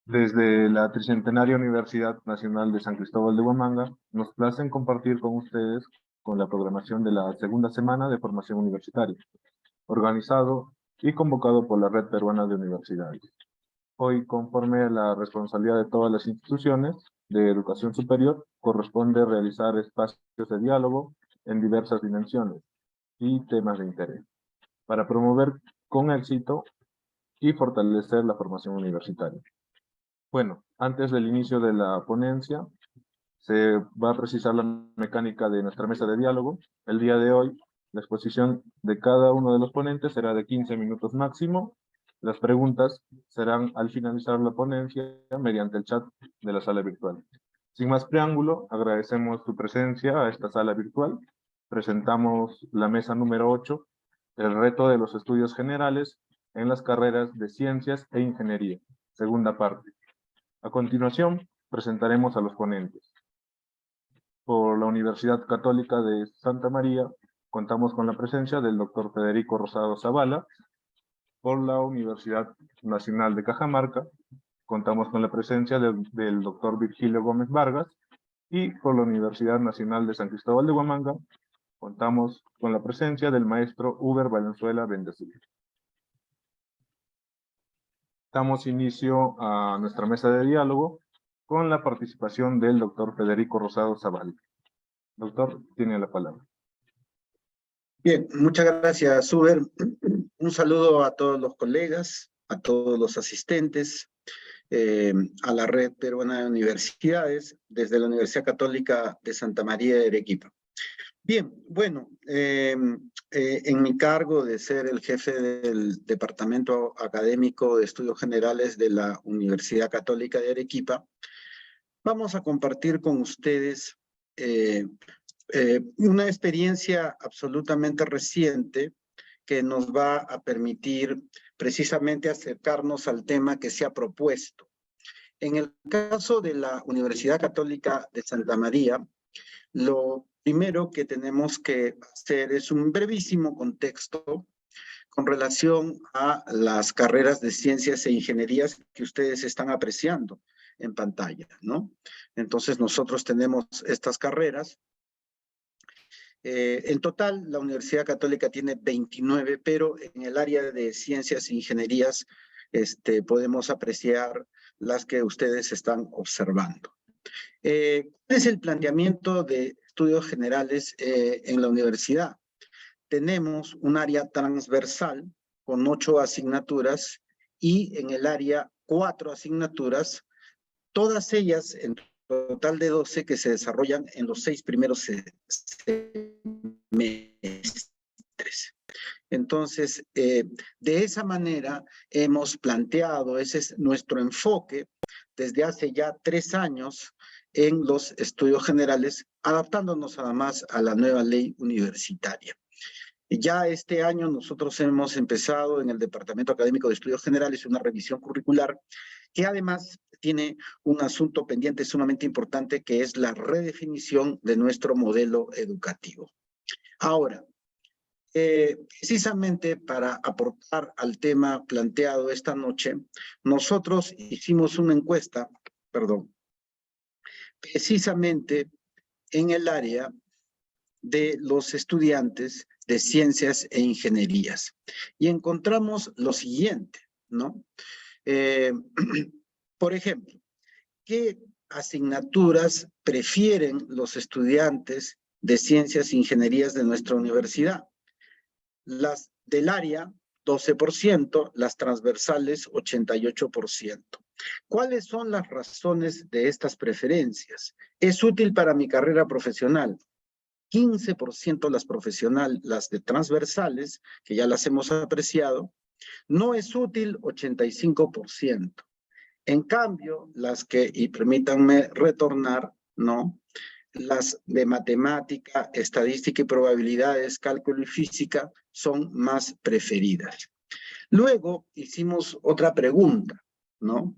Desde la Tricentenaria Universidad Nacional de San Cristóbal de Huamanga, nos place en compartir con ustedes con la programación de la segunda semana de formación universitaria, organizado y convocado por la Red Peruana de Universidades. Hoy, conforme a la responsabilidad de todas las instituciones de educación superior, corresponde realizar espacios de diálogo en diversas dimensiones y temas de interés, para promover con éxito y fortalecer la formación universitaria. Bueno, antes del inicio de la ponencia, se va a precisar la mecánica de nuestra mesa de diálogo. El día de hoy, la exposición de cada uno de los ponentes será de 15 minutos máximo. Las preguntas serán al finalizar la ponencia mediante el chat de la sala virtual. Sin más preámbulo, agradecemos tu presencia a esta sala virtual. Presentamos la mesa número 8, el reto de los estudios generales en las carreras de Ciencias e Ingeniería, segunda parte. A continuación, presentaremos a los ponentes. Por la Universidad Católica de Santa María, contamos con la presencia del doctor Federico Rosado Zavala. Por la Universidad Nacional de Cajamarca, contamos con la presencia del doctor Virgilio Gómez Vargas. Y por la Universidad Nacional de San Cristóbal de Huamanga, contamos con la presencia del maestro Uber Valenzuela Bendecir. Damos inicio a nuestra mesa de diálogo con la participación del doctor Federico Rosado Zavala. Doctor, tiene la palabra. Bien, muchas gracias, Uber. Un saludo a todos los colegas, a todos los asistentes, a la Red Peruana de Universidades, desde la Universidad Católica de Santa María de Arequipa. Bien, bueno, en mi cargo de ser el jefe del Departamento Académico de Estudios Generales de la Universidad Católica de Arequipa, vamos a compartir con ustedes una experiencia absolutamente reciente que nos va a permitir precisamente acercarnos al tema que se ha propuesto. En el caso de la Universidad Católica de Santa María, lo primero que tenemos que hacer es un brevísimo contexto con relación a las carreras de ciencias e ingenierías que ustedes están apreciando en pantalla, ¿no? Entonces nosotros tenemos estas carreras. En total, la Universidad Católica tiene 29, pero en el área de ciencias e ingenierías podemos apreciar las que ustedes están observando. ¿Cuál es el planteamiento de estudios generales en la universidad? Tenemos un área transversal con 8 asignaturas y en el área 4 asignaturas, todas ellas en total de 12 que se desarrollan en los 6 primeros semestres. Entonces, de esa manera hemos planteado, ese es nuestro enfoque desde hace ya 3 años en los estudios generales, adaptándonos además a la nueva ley universitaria. Ya este año nosotros hemos empezado en el Departamento Académico de Estudios Generales una revisión curricular que además tiene un asunto pendiente sumamente importante que es la redefinición de nuestro modelo educativo. Ahora, precisamente para aportar al tema planteado esta noche, nosotros hicimos una encuesta, precisamente en el área de los estudiantes de ciencias e ingenierías. Y encontramos lo siguiente, ¿no? Por ejemplo, ¿qué asignaturas prefieren los estudiantes de ciencias e ingenierías de nuestra universidad? Las del área, 12%, las transversales, 88%. ¿Cuáles son las razones de estas preferencias? ¿Es útil para mi carrera profesional? 15% las de transversales, que ya las hemos apreciado. No es útil, 85%. En cambio, las que, y permítanme retornar, ¿no? Las de matemática, estadística y probabilidades, cálculo y física son más preferidas. Luego hicimos otra pregunta, ¿no?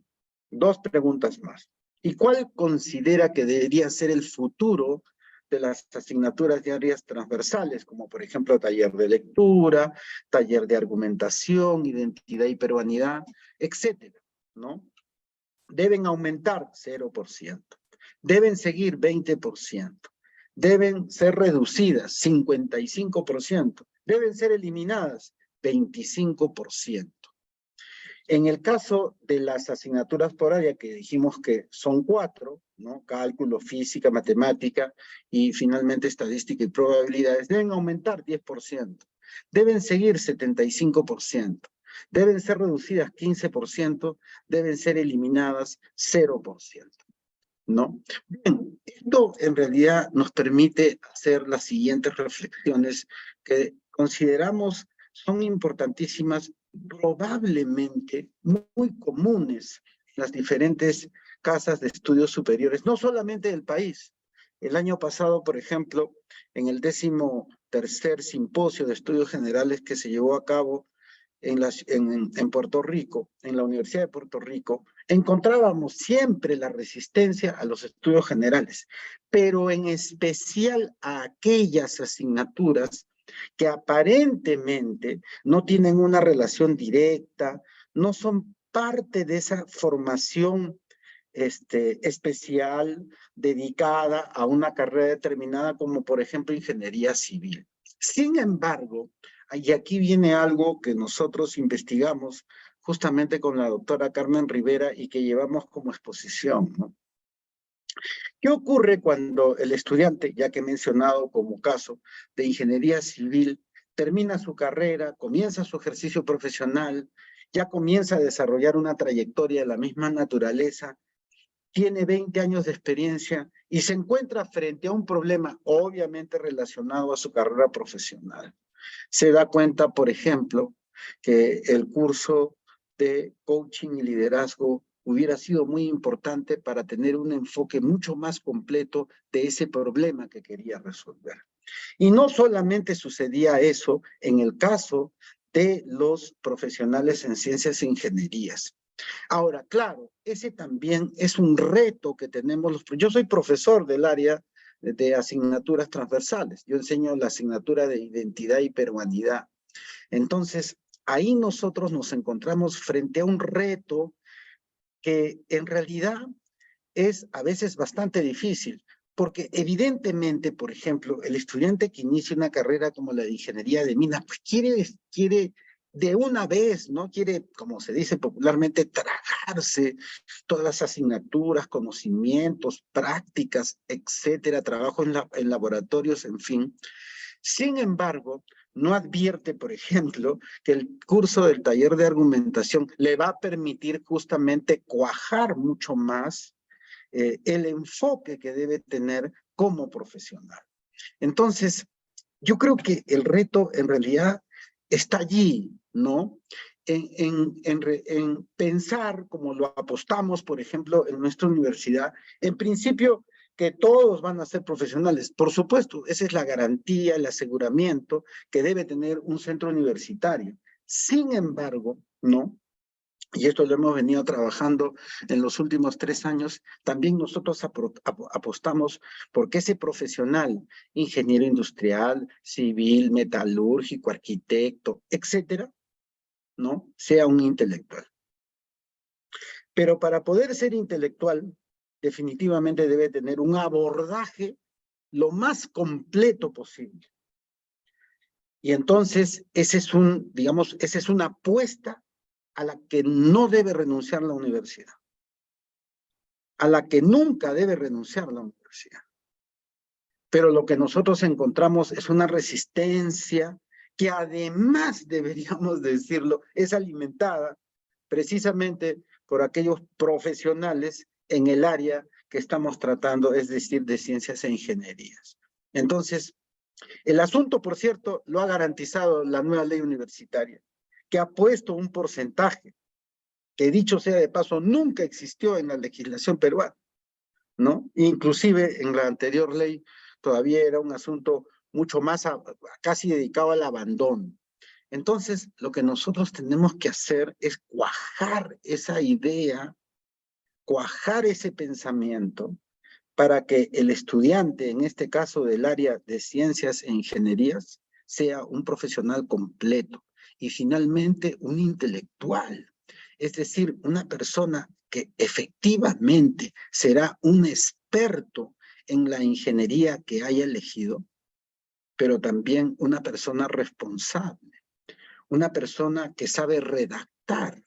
2 preguntas más. ¿Y cuál considera que debería ser el futuro de las asignaturas de áreas transversales, como por ejemplo taller de lectura, taller de argumentación, identidad y peruanidad, etcétera, ¿no? Deben aumentar 0%. Deben seguir 20%. Deben ser reducidas 55%. Deben ser eliminadas 25%. En el caso de las asignaturas por área, que dijimos que son 4, ¿no? Cálculo, física, matemática y finalmente estadística y probabilidades, deben aumentar 10%. Deben seguir 75%. Deben ser reducidas 15%. Deben ser eliminadas 0%. ¿No? Bien, esto en realidad nos permite hacer las siguientes reflexiones que consideramos son importantísimas, probablemente muy comunes en las diferentes casas de estudios superiores, no solamente del país. El año pasado, por ejemplo, en el 13º Simposio de Estudios Generales que se llevó a cabo en Puerto Rico, en la Universidad de Puerto Rico, encontrábamos siempre la resistencia a los estudios generales, pero en especial a aquellas asignaturas que aparentemente no tienen una relación directa, no son parte de esa formación especial dedicada a una carrera determinada, como por ejemplo ingeniería civil. Sin embargo, y aquí viene algo que nosotros investigamos justamente con la doctora Carmen Rivera y que llevamos como exposición, ¿no? ¿Qué ocurre cuando el estudiante, ya que he mencionado como caso de ingeniería civil, termina su carrera, comienza su ejercicio profesional, ya comienza a desarrollar una trayectoria de la misma naturaleza, tiene 20 años de experiencia y se encuentra frente a un problema obviamente relacionado a su carrera profesional? Se da cuenta, por ejemplo, que el curso de coaching y liderazgo hubiera sido muy importante para tener un enfoque mucho más completo de ese problema que quería resolver. Y no solamente sucedía eso en el caso de los profesionales en ciencias e ingenierías. Ahora, claro, ese también es un reto que tenemos. Yo soy profesor del área de asignaturas transversales. Yo enseño la asignatura de identidad y peruanidad. Entonces, ahí nosotros nos encontramos frente a un reto que en realidad es a veces bastante difícil, porque evidentemente, por ejemplo, el estudiante que inicia una carrera como la de ingeniería de minas, pues quiere de una vez, ¿no? Quiere, como se dice popularmente, tragarse todas las asignaturas, conocimientos, prácticas, etcétera, trabajo en laboratorios, en fin. Sin embargo, no advierte, por ejemplo, que el curso del taller de argumentación le va a permitir justamente cuajar mucho más el enfoque que debe tener como profesional. Entonces, yo creo que el reto en realidad está allí, ¿no? En pensar, como lo apostamos, por ejemplo, en nuestra universidad, en principio que todos van a ser profesionales. Por supuesto, esa es la garantía, el aseguramiento que debe tener un centro universitario. Sin embargo, ¿no? Y esto lo hemos venido trabajando en los últimos 3 años, también nosotros apostamos porque ese profesional, ingeniero industrial, civil, metalúrgico, arquitecto, etcétera, ¿no? Sea un intelectual. Pero para poder ser intelectual, definitivamente debe tener un abordaje lo más completo posible. Y entonces, esa es una apuesta a la que no debe renunciar la universidad, a la que nunca debe renunciar la universidad. Pero lo que nosotros encontramos es una resistencia que además, deberíamos decirlo, es alimentada precisamente por aquellos profesionales en el área que estamos tratando, es decir, de ciencias e ingenierías. Entonces, el asunto, por cierto, lo ha garantizado la nueva ley universitaria, que ha puesto un porcentaje que, dicho sea de paso, nunca existió en la legislación peruana, ¿no? Inclusive en la anterior ley todavía era un asunto mucho más casi dedicado al abandono. Entonces, lo que nosotros tenemos que hacer es cuajar esa idea, cuajar ese pensamiento, para que el estudiante, en este caso del área de ciencias e ingenierías, sea un profesional completo y finalmente un intelectual. Es decir, una persona que efectivamente será un experto en la ingeniería que haya elegido, pero también una persona responsable, una persona que sabe redactar,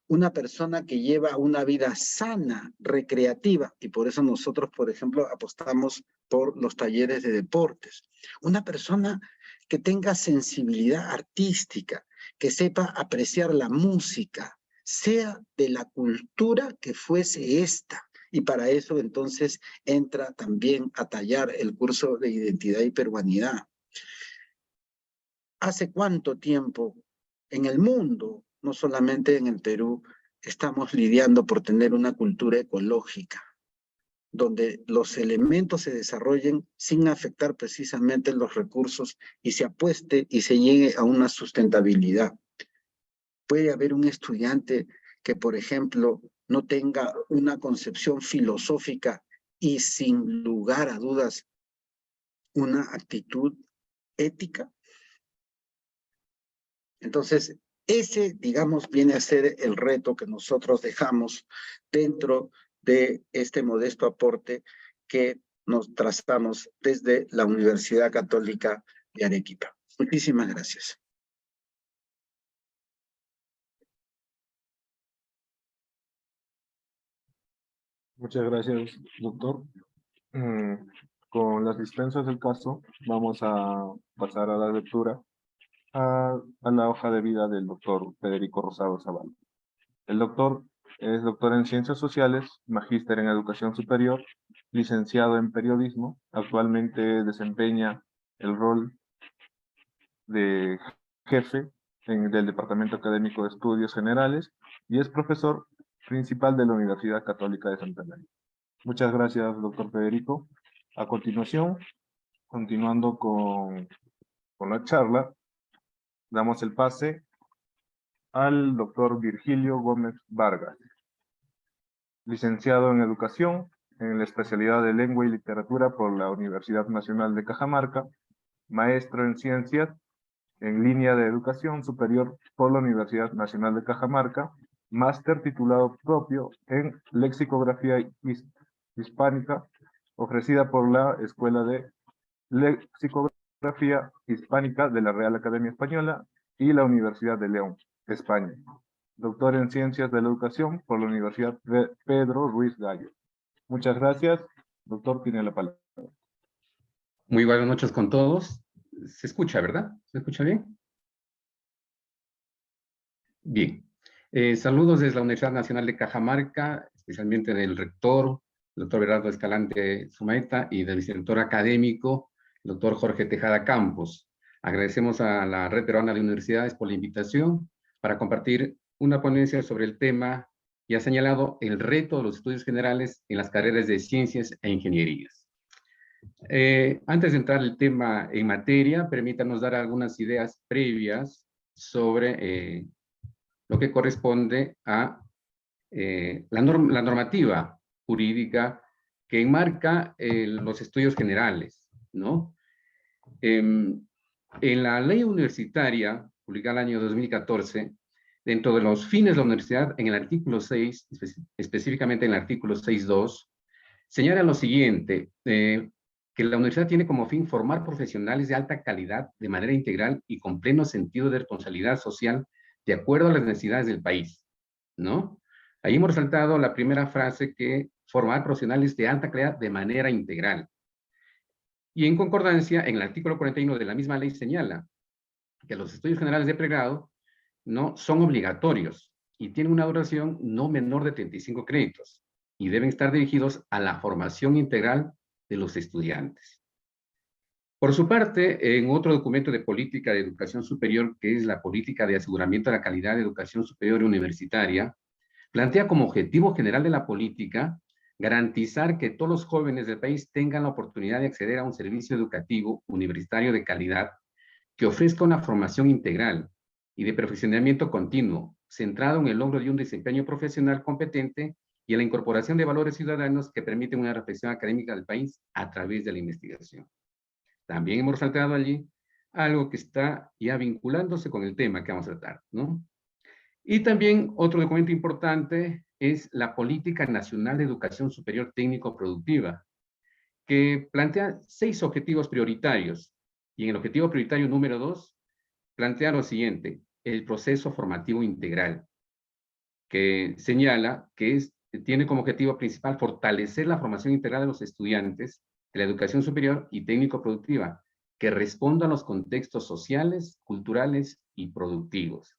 una persona que lleva una vida sana, recreativa, y por eso nosotros, por ejemplo, apostamos por los talleres de deportes. Una persona que tenga sensibilidad artística, que sepa apreciar la música, sea de la cultura que fuese esta. Y para eso entonces entra también a tallar el curso de identidad y peruanidad. ¿Hace cuánto tiempo en el mundo, no solamente en el Perú, estamos lidiando por tener una cultura ecológica, donde los elementos se desarrollen sin afectar precisamente los recursos y se apueste y se llegue a una sustentabilidad? Puede haber un estudiante que, por ejemplo, no tenga una concepción filosófica y sin lugar a dudas una actitud ética. Entonces, ese, digamos, viene a ser el reto que nosotros dejamos dentro de este modesto aporte que nos trazamos desde la Universidad Católica de Arequipa. Muchísimas gracias. Muchas gracias, doctor. Con las dispensas del caso, vamos a pasar a la lectura a la hoja de vida del doctor Federico Rosado Zavala. El doctor es doctor en Ciencias Sociales, magíster en Educación Superior, licenciado en Periodismo. Actualmente desempeña el rol de jefe del Departamento Académico de Estudios Generales y es profesor principal de la Universidad Católica de Centenario. Muchas gracias, doctor Federico. A continuación, continuando con la charla, damos el pase al doctor Virgilio Gómez Vargas, licenciado en Educación, en la especialidad de Lengua y Literatura por la Universidad Nacional de Cajamarca, maestro en Ciencias en Línea de Educación Superior por la Universidad Nacional de Cajamarca, máster titulado propio en Lexicografía Hispánica, ofrecida por la Escuela de Lexicografía Hispánica de la Real Academia Española y la Universidad de León, España. Doctor en Ciencias de la Educación por la Universidad Pedro Ruiz Gallo. Muchas gracias. Doctor, tiene la palabra. Muy buenas noches con todos. Se escucha, ¿verdad? ¿Se escucha bien? Bien. Saludos desde la Universidad Nacional de Cajamarca, especialmente del rector, el doctor Bernardo Escalante Sumaeta, y del vicerrector académico, el doctor Jorge Tejada Campos. Agradecemos a la Red Peruana de Universidades por la invitación para compartir una ponencia sobre el tema y ha señalado el reto de los estudios generales en las carreras de ciencias e ingenierías. Antes de entrar el tema en materia, permítanos dar algunas ideas previas sobre lo que corresponde a la normativa jurídica que enmarca los estudios generales, ¿no? En la ley universitaria, publicada el año 2014, dentro de los fines de la universidad, en el artículo 6, específicamente en el artículo 6.2, señala lo siguiente, que la universidad tiene como fin formar profesionales de alta calidad de manera integral y con pleno sentido de responsabilidad social de acuerdo a las necesidades del país, ¿no? Ahí hemos resaltado la primera frase, que formar profesionales de alta calidad de manera integral. Y en concordancia, en el artículo 41 de la misma ley señala que los estudios generales de pregrado no son obligatorios y tienen una duración no menor de 35 créditos y deben estar dirigidos a la formación integral de los estudiantes. Por su parte, en otro documento de política de educación superior, que es la Política de Aseguramiento de la Calidad de Educación Superior y Universitaria, plantea como objetivo general de la política garantizar que todos los jóvenes del país tengan la oportunidad de acceder a un servicio educativo universitario de calidad que ofrezca una formación integral y de perfeccionamiento continuo, centrado en el logro de un desempeño profesional competente y en la incorporación de valores ciudadanos que permiten una reflexión académica del país a través de la investigación. También hemos resaltado allí algo que está ya vinculándose con el tema que vamos a tratar, ¿no? Y también otro documento importante es la Política Nacional de Educación Superior Técnico-Productiva, que plantea 6 objetivos prioritarios. Y en el objetivo prioritario número 2, plantea lo siguiente: el proceso formativo integral, que señala que tiene como objetivo principal fortalecer la formación integral de los estudiantes de la educación superior y técnico-productiva, que responda a los contextos sociales, culturales y productivos.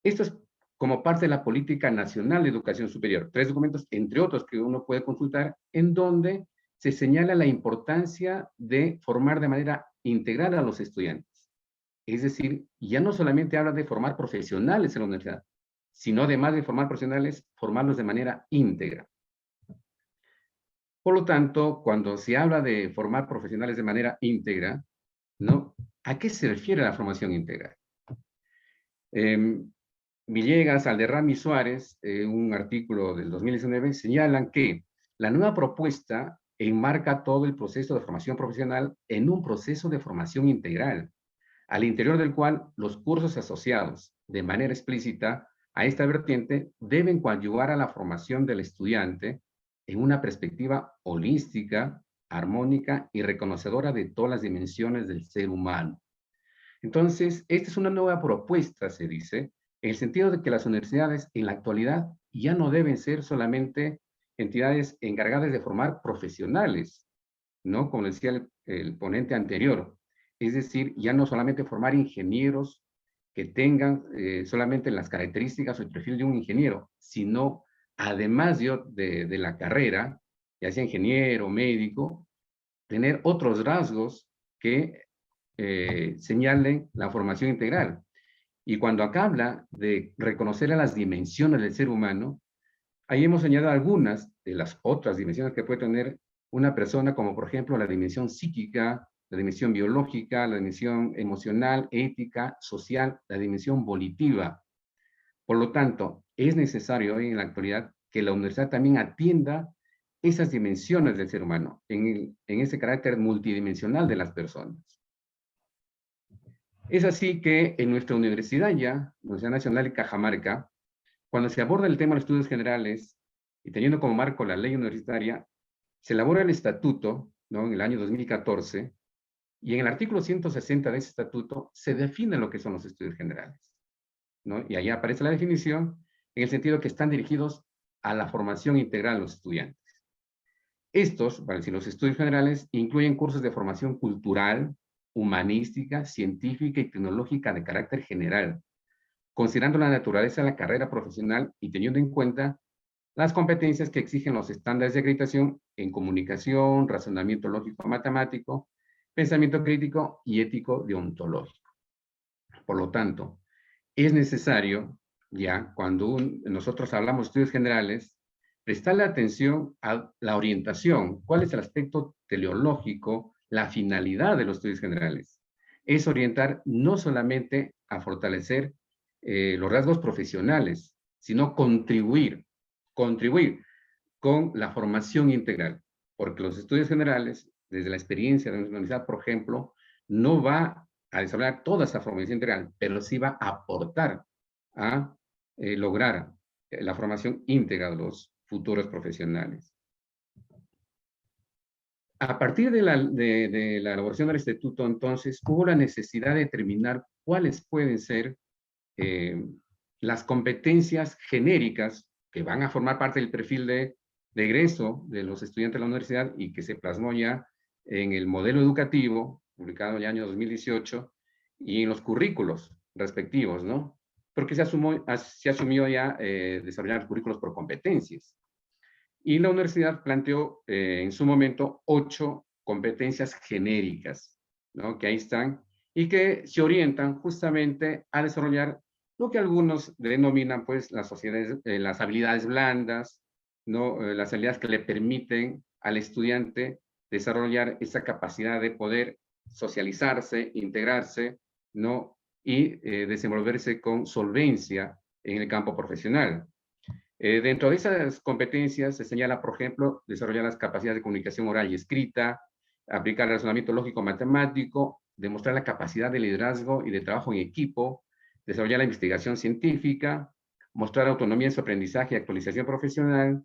Esto es como parte de la Política Nacional de Educación Superior. 3 documentos, entre otros, que uno puede consultar, en donde se señala la importancia de formar de manera integral a los estudiantes. Es decir, ya no solamente habla de formar profesionales en la universidad, sino además de formar profesionales, formarlos de manera íntegra. Por lo tanto, cuando se habla de formar profesionales de manera íntegra, ¿no? ¿A qué se refiere la formación integral? Villegas, Alderrama y Suárez, un artículo del 2019, señalan que la nueva propuesta enmarca todo el proceso de formación profesional en un proceso de formación integral, al interior del cual los cursos asociados de manera explícita a esta vertiente deben coadyuvar a la formación del estudiante en una perspectiva holística, armónica y reconocedora de todas las dimensiones del ser humano. Entonces, esta es una nueva propuesta, se dice, en el sentido de que las universidades en la actualidad ya no deben ser solamente entidades encargadas de formar profesionales, ¿no? Como decía el ponente anterior. Es decir, ya no solamente formar ingenieros que tengan solamente las características o el perfil de un ingeniero, sino además de la carrera, ya sea ingeniero, médico, tener otros rasgos que señalen la formación integral. Y cuando acá habla de reconocer a las dimensiones del ser humano, ahí hemos señalado algunas de las otras dimensiones que puede tener una persona, como por ejemplo la dimensión psíquica, la dimensión biológica, la dimensión emocional, ética, social, la dimensión volitiva. Por lo tanto, es necesario hoy en la actualidad que la universidad también atienda esas dimensiones del ser humano, en ese carácter multidimensional de las personas. Es así que en nuestra universidad ya, Universidad Nacional de Cajamarca, cuando se aborda el tema de los estudios generales, y teniendo como marco la ley universitaria, se elabora el estatuto, ¿no? En el año 2014, y en el artículo 160 de ese estatuto se define lo que son los estudios generales, ¿no? Y ahí aparece la definición en el sentido que están dirigidos a la formación integral de los estudiantes. Estos, para decir, los estudios generales, incluyen cursos de formación cultural, humanística, científica y tecnológica de carácter general, considerando la naturaleza de la carrera profesional y teniendo en cuenta las competencias que exigen los estándares de acreditación en comunicación, razonamiento lógico-matemático, pensamiento crítico y ético deontológico. Por lo tanto, es necesario, ya cuando nosotros hablamos de estudios generales, prestarle atención a la orientación, cuál es el aspecto teleológico, la finalidad de los estudios generales. Es orientar no solamente a fortalecer los rasgos profesionales, sino contribuir con la formación integral, porque los estudios generales, desde la experiencia de nuestra universidad, por ejemplo, no va a desarrollar toda esa formación integral, pero sí va a aportar a lograr la formación íntegra de los futuros profesionales. A partir de la elaboración del estatuto, entonces, hubo la necesidad de determinar cuáles pueden ser las competencias genéricas que van a formar parte del perfil de egreso de los estudiantes de la universidad y que se plasmó ya en el modelo educativo, publicado en el año 2018, y en los currículos respectivos, ¿no? Porque se asumió ya desarrollar currículos por competencias. Y la universidad planteó en su momento 8 competencias genéricas, ¿no? Que ahí están y que se orientan justamente a desarrollar lo que algunos denominan pues las habilidades blandas, ¿no? Las habilidades que le permiten al estudiante desarrollar esa capacidad de poder socializarse, integrarse, ¿no? Y desenvolverse con solvencia en el campo profesional. Dentro de esas competencias se señala, por ejemplo, desarrollar las capacidades de comunicación oral y escrita, aplicar el razonamiento lógico-matemático, demostrar la capacidad de liderazgo y de trabajo en equipo, desarrollar la investigación científica, mostrar autonomía en su aprendizaje y actualización profesional,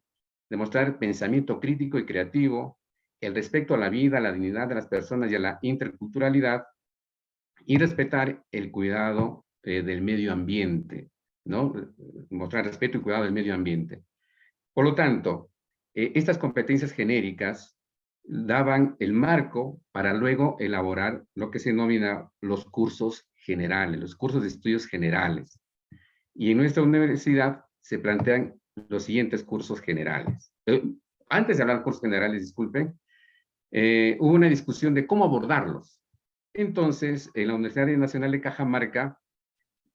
demostrar pensamiento crítico y creativo, el respeto a la vida, a la dignidad de las personas y a la interculturalidad, y respetar el cuidado del medio ambiente, ¿no? Mostrar respeto y cuidado del medio ambiente. Por lo tanto, estas competencias genéricas daban el marco para luego elaborar lo que se denomina los cursos generales, los cursos de estudios generales. Y en nuestra universidad se plantean los siguientes cursos generales. Antes de hablar de cursos generales, disculpen, hubo una discusión de cómo abordarlos. Entonces, en la Universidad Nacional de Cajamarca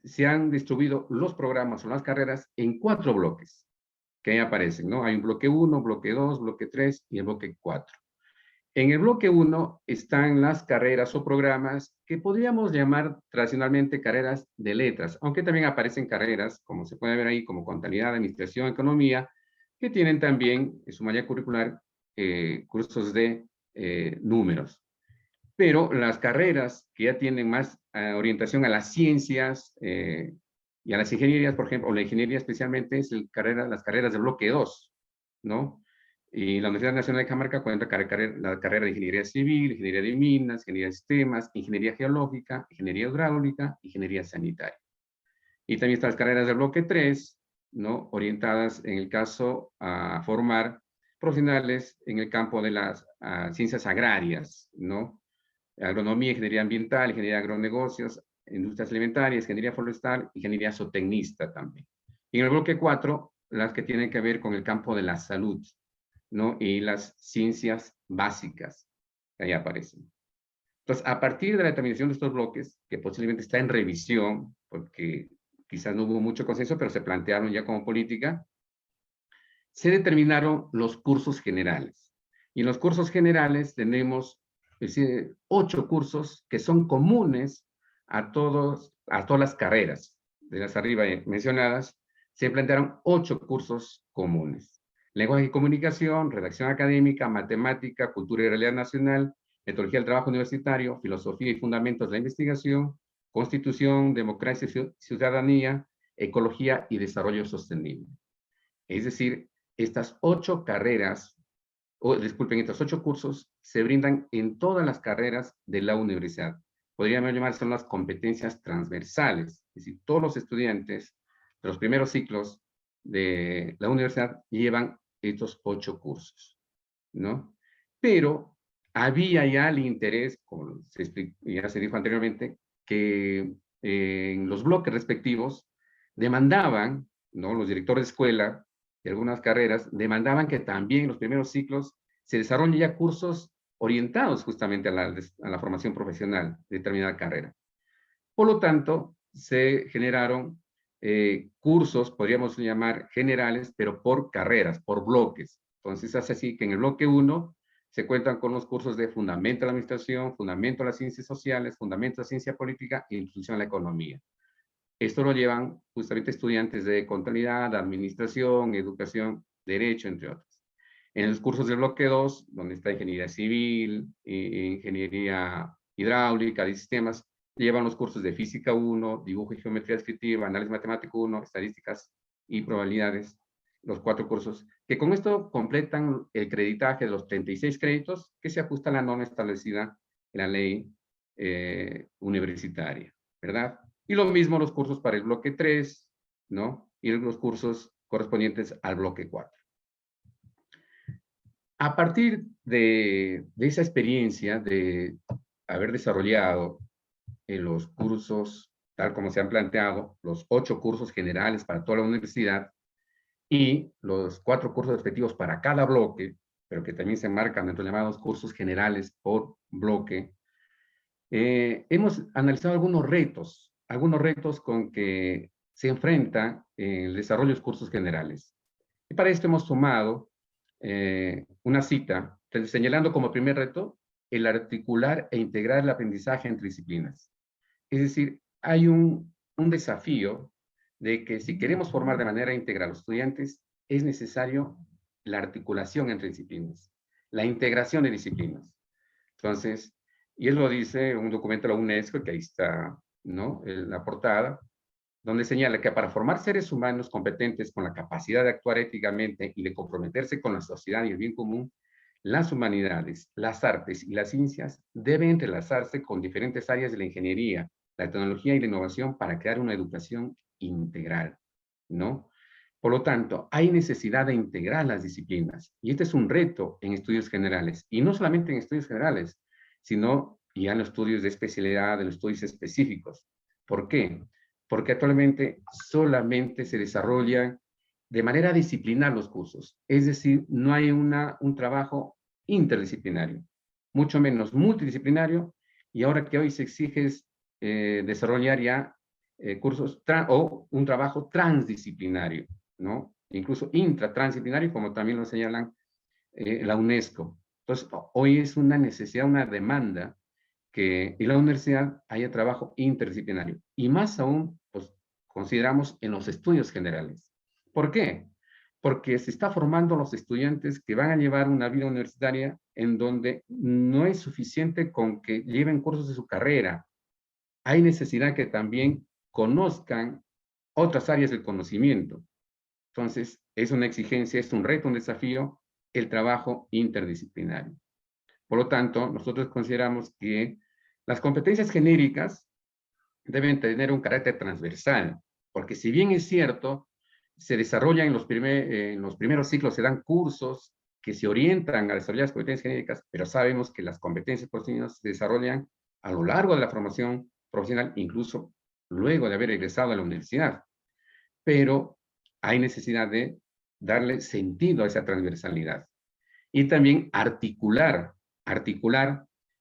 se han distribuido los programas o las carreras en 4 bloques que ahí aparecen, ¿no? Hay un bloque 1, bloque 2, bloque 3 y el bloque 4. En el bloque 1 están las carreras o programas que podríamos llamar tradicionalmente carreras de letras, aunque también aparecen carreras, como se puede ver ahí, como contabilidad, administración, economía, que tienen también en su malla curricular cursos de números. Pero las carreras que ya tienen más orientación a las ciencias y a las ingenierías, por ejemplo, o la ingeniería especialmente, es las carreras de bloque 2, ¿no? Y la Universidad Nacional de Cajamarca cuenta la carrera de Ingeniería Civil, Ingeniería de Minas, Ingeniería de Sistemas, Ingeniería Geológica, Ingeniería Hidráulica, Ingeniería Sanitaria. Y también están las carreras del bloque 3, ¿no? Orientadas, en el caso, a formar profesionales en el campo de las ciencias agrarias, ¿no? Agronomía, ingeniería ambiental, ingeniería de agronegocios, industrias alimentarias, ingeniería forestal, ingeniería zootecnista también. Y en el bloque 4, las que tienen que ver con el campo de la salud, ¿no? Y las ciencias básicas, que ahí aparecen. Entonces, a partir de la determinación de estos bloques, que posiblemente está en revisión, porque quizás no hubo mucho consenso, pero se plantearon ya como política, se determinaron los cursos generales. Y en los cursos generales tenemos 8 cursos que son comunes a todas las carreras de las arriba mencionadas. Se plantearon 8 cursos comunes: lenguaje y comunicación, redacción académica, matemática, cultura y realidad nacional, metodología del trabajo universitario, filosofía y fundamentos de la investigación, constitución, democracia y ciudadanía, ecología y desarrollo sostenible. Es decir, estas 8 carreras, estos 8 cursos se brindan en todas las carreras de la universidad. Podríamos llamarse las competencias transversales, es decir, todos los estudiantes de los primeros ciclos de la universidad llevan estos 8 cursos, ¿no? Pero había ya el interés, como ya se dijo anteriormente, que en los bloques respectivos demandaban, ¿no? Los directores de escuela de algunas carreras demandaban que también en los primeros ciclos se desarrollen ya cursos orientados justamente a la formación profesional de determinada carrera. Por lo tanto, se generaron cursos, podríamos llamar generales, pero por carreras, por bloques. Entonces, hace así que en el bloque 1 se cuentan con los cursos de Fundamento de la Administración, Fundamento de las Ciencias Sociales, Fundamento de la Ciencia Política e Introducción a la Economía. Esto lo llevan justamente estudiantes de contabilidad, administración, educación, derecho, entre otros. En los cursos del bloque 2, donde está ingeniería civil, ingeniería hidráulica, de sistemas, llevan los cursos de física 1, dibujo y geometría descriptiva, análisis matemático 1, estadísticas y probabilidades, los 4 cursos, que con esto completan el creditaje de los 36 créditos que se ajusta a la norma establecida en la ley universitaria, ¿verdad? Y lo mismo los cursos para el bloque 3, ¿no? Y los cursos correspondientes al bloque 4. A partir de esa experiencia de haber desarrollado los cursos, tal como se han planteado, los 8 cursos generales para toda la universidad y los 4 cursos respectivos para cada bloque, pero que también se marcan dentro de los llamados cursos generales por bloque, hemos analizado algunos retos con que se enfrenta el desarrollo de los cursos generales. Y para esto hemos tomado una cita, señalando como primer reto el articular e integrar el aprendizaje entre disciplinas. Es decir, hay un desafío de que si queremos formar de manera integral a los estudiantes, es necesario la articulación entre disciplinas, la integración de disciplinas. Entonces, y eso lo dice un documento de la UNESCO, que ahí está, ¿no? En la portada, donde señala que para formar seres humanos competentes con la capacidad de actuar éticamente y de comprometerse con la sociedad y el bien común, las humanidades, las artes y las ciencias deben entrelazarse con diferentes áreas de la ingeniería, la tecnología y la innovación para crear una educación integral, ¿no? Por lo tanto, hay necesidad de integrar las disciplinas y este es un reto en estudios generales y no solamente en estudios generales, sino ya en los estudios de especialidad, en los estudios específicos. ¿Por qué? Porque actualmente solamente se desarrollan de manera disciplinar los cursos, es decir, no hay un trabajo interdisciplinario, mucho menos multidisciplinario, y ahora que hoy se exige es, desarrollar ya cursos o un trabajo transdisciplinario, ¿no? Incluso intratransdisciplinario, como también lo señalan la UNESCO. Entonces, hoy es una necesidad, una demanda que en la universidad haya trabajo interdisciplinario. Y más aún, pues, consideramos en los estudios generales. ¿Por qué? Porque se está formando los estudiantes que van a llevar una vida universitaria en donde no es suficiente con que lleven cursos de su carrera. Hay necesidad que también conozcan otras áreas del conocimiento. Entonces, es una exigencia, es un reto, un desafío, el trabajo interdisciplinario. Por lo tanto, nosotros consideramos que las competencias genéricas deben tener un carácter transversal, porque si bien es cierto, se desarrollan en los primeros ciclos, se dan cursos que se orientan a desarrollar las competencias genéricas, pero sabemos que las competencias profesionales se desarrollan a lo largo de la formación profesional, incluso luego de haber egresado a la universidad. Pero hay necesidad de darle sentido a esa transversalidad y también articular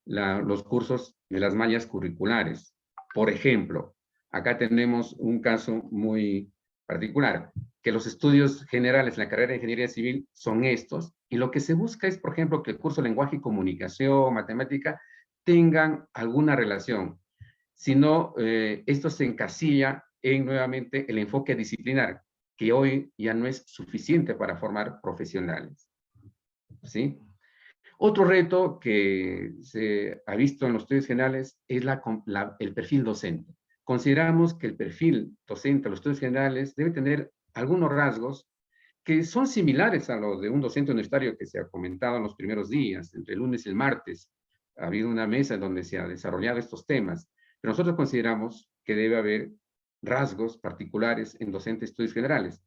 los cursos de las mallas curriculares. Por ejemplo, acá tenemos un caso muy particular, que los estudios generales en la carrera de Ingeniería Civil son estos, y lo que se busca es, por ejemplo, que el curso de Lenguaje y Comunicación, Matemática, tengan alguna relación. Si no, esto se encasilla en nuevamente el enfoque disciplinar, que hoy ya no es suficiente para formar profesionales, ¿sí? Otro reto que se ha visto en los estudios generales es el perfil docente. Consideramos que el perfil docente de los estudios generales debe tener algunos rasgos que son similares a los de un docente universitario que se ha comentado en los primeros días, entre el lunes y el martes. Ha habido una mesa en donde se han desarrollado estos temas, pero nosotros consideramos que debe haber rasgos particulares en docentes de estudios generales.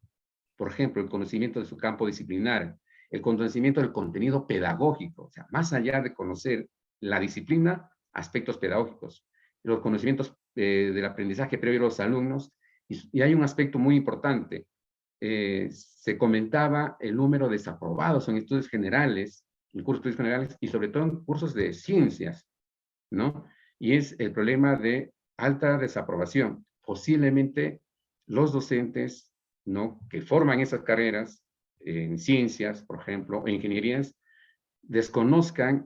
Por ejemplo, el conocimiento de su campo disciplinar, el conocimiento del contenido pedagógico, o sea, más allá de conocer la disciplina, aspectos pedagógicos, los conocimientos del aprendizaje previo a los alumnos, y hay un aspecto muy importante. Se comentaba el número de desaprobados en estudios generales, en cursos de estudios generales, y sobre todo en cursos de ciencias, ¿no? Y es el problema de alta desaprobación. Posiblemente los docentes, ¿no?, que forman esas carreras en ciencias, por ejemplo, o ingenierías, desconozcan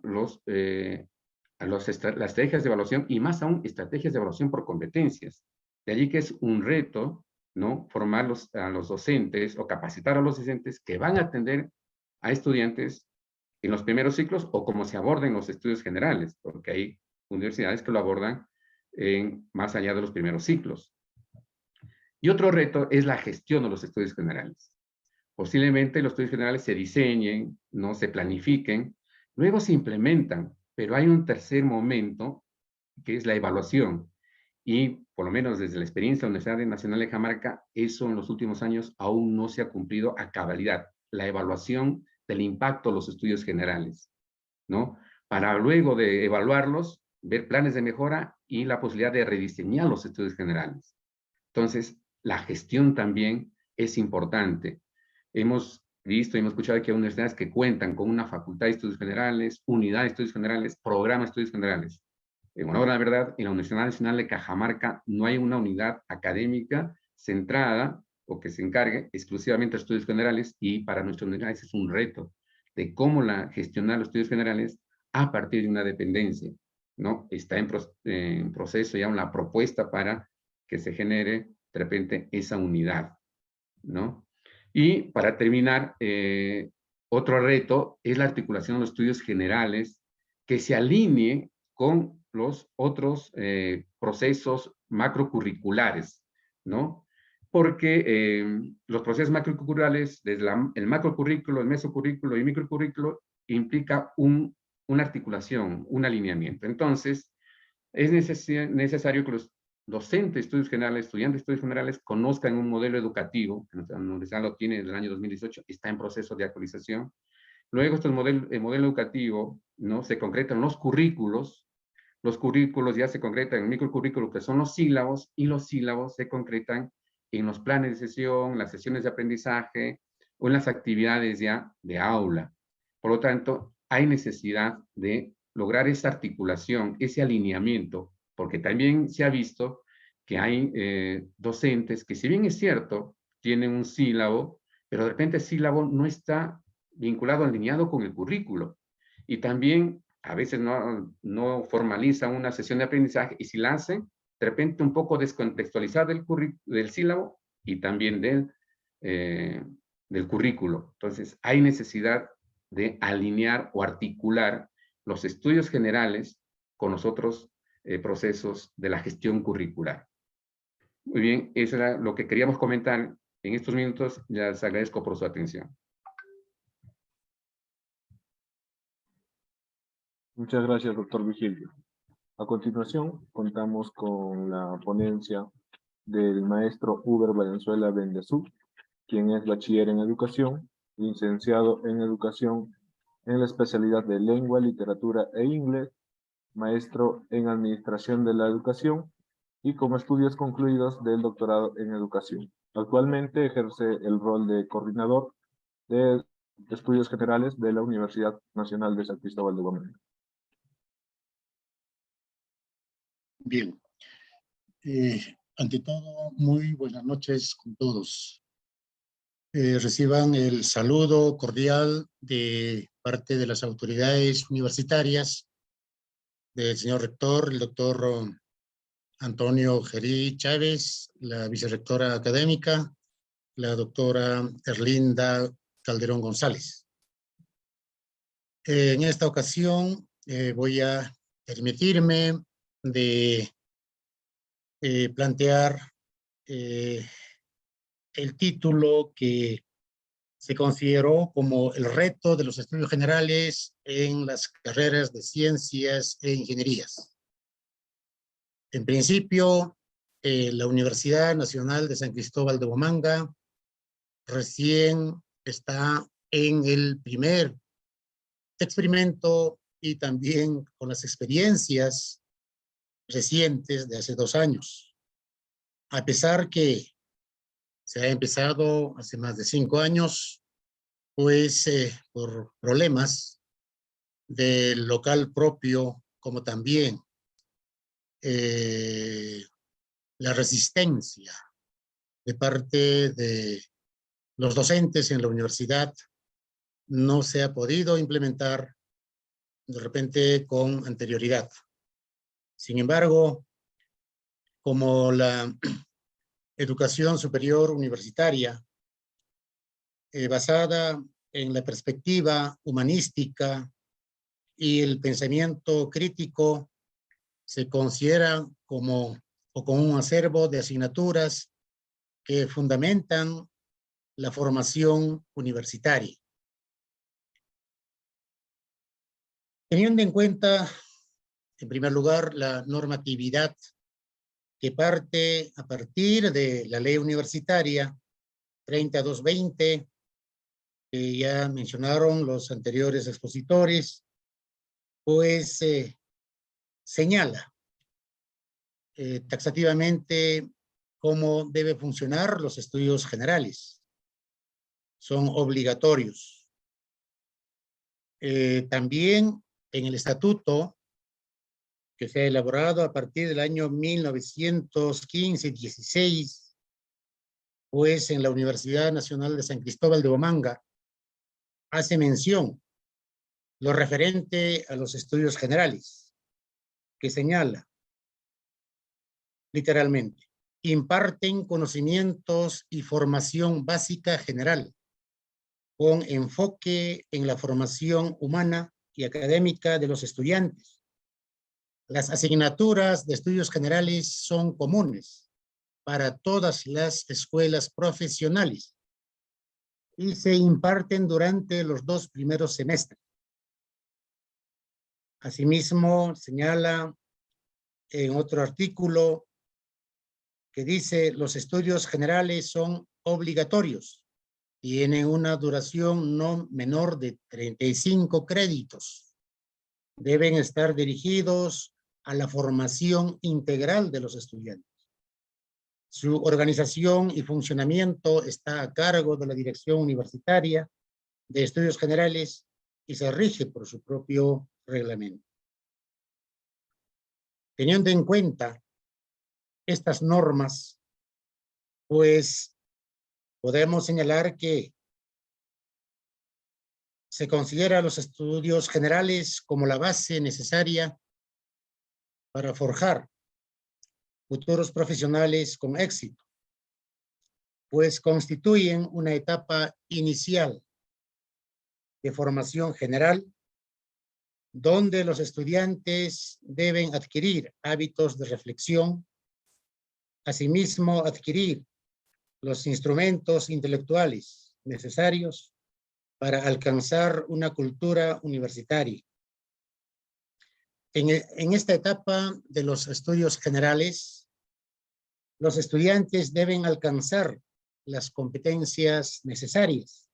las estrategias de evaluación y más aún estrategias de evaluación por competencias. De allí que es un reto, ¿no?, formar a los docentes o capacitar a los docentes que van a atender a estudiantes en los primeros ciclos o como se aborda en los estudios generales, porque hay universidades que lo abordan más allá de los primeros ciclos. Y otro reto es la gestión de los estudios generales. Posiblemente los estudios generales se diseñen, no se planifiquen, luego se implementan, pero hay un tercer momento que es la evaluación. Y por lo menos desde la experiencia de la Universidad Nacional de Cajamarca, eso en los últimos años aún no se ha cumplido a cabalidad. La evaluación del impacto de los estudios generales, ¿no? Para luego de evaluarlos, ver planes de mejora y la posibilidad de rediseñar los estudios generales. Entonces, la gestión también es importante. Hemos visto y hemos escuchado que hay universidades que cuentan con una facultad de estudios generales, unidad de estudios generales, programa de estudios generales. En honor a la verdad, en la Universidad Nacional de Cajamarca no hay una unidad académica centrada o que se encargue exclusivamente de estudios generales, y para nuestra universidad ese es un reto de cómo gestionar los estudios generales a partir de una dependencia, ¿no? Está en proceso ya una propuesta para que se genere de repente esa unidad, ¿no? Y para terminar, otro reto es la articulación de los estudios generales que se alinee con los otros procesos macrocurriculares, ¿no? Porque los procesos macrocurriculares, desde el macrocurrículo, el mesocurrículo y el microcurrículo, implica una articulación, un alineamiento. Entonces, es necesario que los docentes de estudios generales, estudiantes de estudios generales, conozcan un modelo educativo, que nuestra universidad lo tiene desde el año 2018, está en proceso de actualización. Luego, el modelo educativo, ¿no?, se concreta en los currículos ya se concretan en el microcurrículo, que son los sílabos, y los sílabos se concretan en los planes de sesión, las sesiones de aprendizaje o en las actividades ya de aula. Por lo tanto, hay necesidad de lograr esa articulación, ese alineamiento, porque también se ha visto que hay docentes que, si bien es cierto, tienen un sílabo, pero de repente el sílabo no está vinculado, alineado con el currículo. Y también a veces no formalizan una sesión de aprendizaje, y si la hacen, de repente un poco descontextualizada del sílabo y también del currículo. Entonces, hay necesidad de alinear o articular los estudios generales con los otros procesos de la gestión curricular. Muy bien, eso era lo que queríamos comentar en estos minutos. Les agradezco por su atención. Muchas gracias, doctor Vigilio. A continuación, contamos con la ponencia del maestro Uber Valenzuela Bendezú, quien es bachiller en educación, licenciado en educación en la especialidad de lengua, literatura e inglés, maestro en administración de la educación y con estudios concluidos del doctorado en educación. Actualmente ejerce el rol de coordinador de estudios generales de la Universidad Nacional de San Cristóbal de Guamanga. Bien, ante todo, muy buenas noches con todos. Reciban el saludo cordial de parte de las autoridades universitarias, del señor rector, el doctor Antonio Gerí Chávez, la vicerrectora académica, la doctora Erlinda Calderón González. En esta ocasión voy a permitirme de plantear el título que se consideró como el reto de los estudios generales en las carreras de ciencias e ingenierías. En principio, la Universidad Nacional de San Cristóbal de Huamanga recién está en el primer experimento y también con las experiencias recientes de hace 2 años. A pesar que se ha empezado hace más de 5 años, pues por problemas del local propio, como también la resistencia de parte de los docentes en la universidad, no se ha podido implementar de repente con anterioridad. Sin embargo, como la educación superior universitaria, basada en la perspectiva humanística y el pensamiento crítico, se considera como un acervo de asignaturas que fundamentan la formación universitaria. Teniendo en cuenta, en primer lugar, la normatividad que parte a partir de la ley universitaria 3220, que ya mencionaron los anteriores expositores, pues señala taxativamente cómo debe funcionar los estudios generales. Son obligatorios. También en el estatuto que se ha elaborado a partir del año 1915-16, pues en la Universidad Nacional de San Cristóbal de Huamanga, hace mención lo referente a los estudios generales, que señala literalmente: imparten conocimientos y formación básica general, con enfoque en la formación humana y académica de los estudiantes. Las asignaturas de estudios generales son comunes para todas las escuelas profesionales y se imparten durante los 2 primeros semestres. Asimismo, señala en otro artículo que dice: los estudios generales son obligatorios, tienen una duración no menor de 35 créditos, deben estar dirigidos a la formación integral de los estudiantes. Su organización y funcionamiento está a cargo de la Dirección Universitaria de Estudios Generales y se rige por su propio reglamento. Teniendo en cuenta estas normas, pues podemos señalar que se considera los estudios generales como la base necesaria para forjar futuros profesionales con éxito, pues constituyen una etapa inicial de formación general donde los estudiantes deben adquirir hábitos de reflexión, asimismo adquirir los instrumentos intelectuales necesarios para alcanzar una cultura universitaria. En esta etapa de los estudios generales, los estudiantes deben alcanzar las competencias necesarias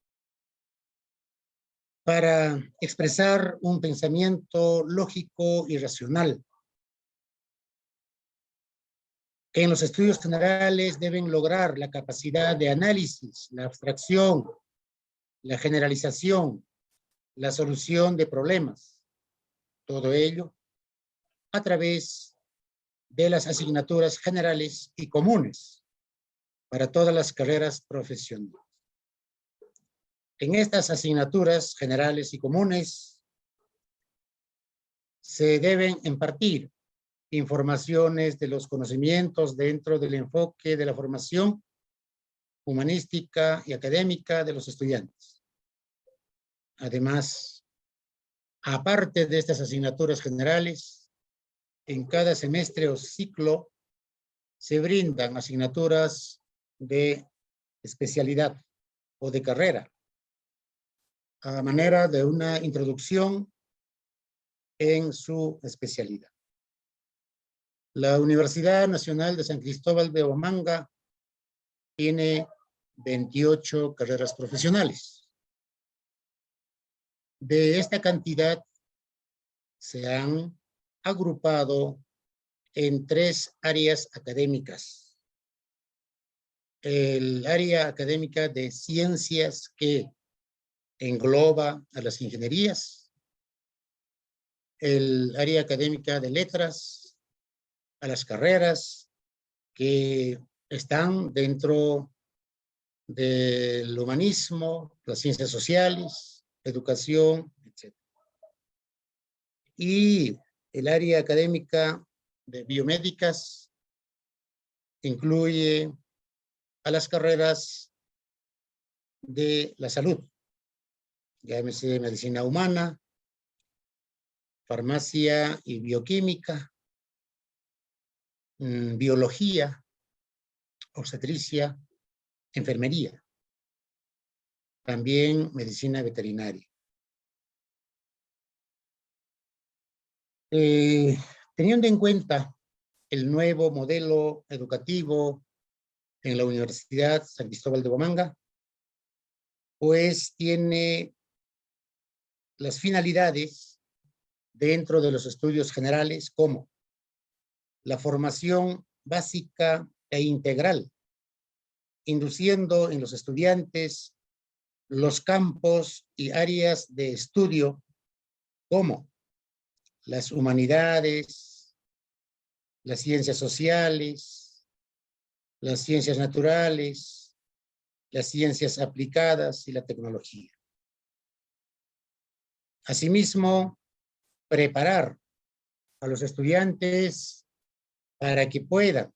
para expresar un pensamiento lógico y racional. En los estudios generales deben lograr la capacidad de análisis, la abstracción, la generalización, la solución de problemas. Todo ello a través de las asignaturas generales y comunes para todas las carreras profesionales. En estas asignaturas generales y comunes se deben impartir informaciones de los conocimientos dentro del enfoque de la formación humanística y académica de los estudiantes. Además, aparte de estas asignaturas generales, en cada semestre o ciclo se brindan asignaturas de especialidad o de carrera, a manera de una introducción en su especialidad. La Universidad Nacional de San Cristóbal de Huamanga tiene 28 carreras profesionales. De esta cantidad se han agrupado en 3 áreas académicas. El área académica de ciencias, que engloba a las ingenierías, el área académica de letras, a las carreras que están dentro del humanismo, las ciencias sociales, educación, etc. Y el área académica de biomédicas incluye a las carreras de la salud, llámese medicina humana, farmacia y bioquímica, biología, obstetricia, enfermería, también medicina veterinaria. Teniendo en cuenta el nuevo modelo educativo en la Universidad San Cristóbal de Huamanga, pues tiene las finalidades dentro de los estudios generales como la formación básica e integral, induciendo en los estudiantes los campos y áreas de estudio como las humanidades, las ciencias sociales, las ciencias naturales, las ciencias aplicadas y la tecnología. Asimismo, preparar a los estudiantes para que puedan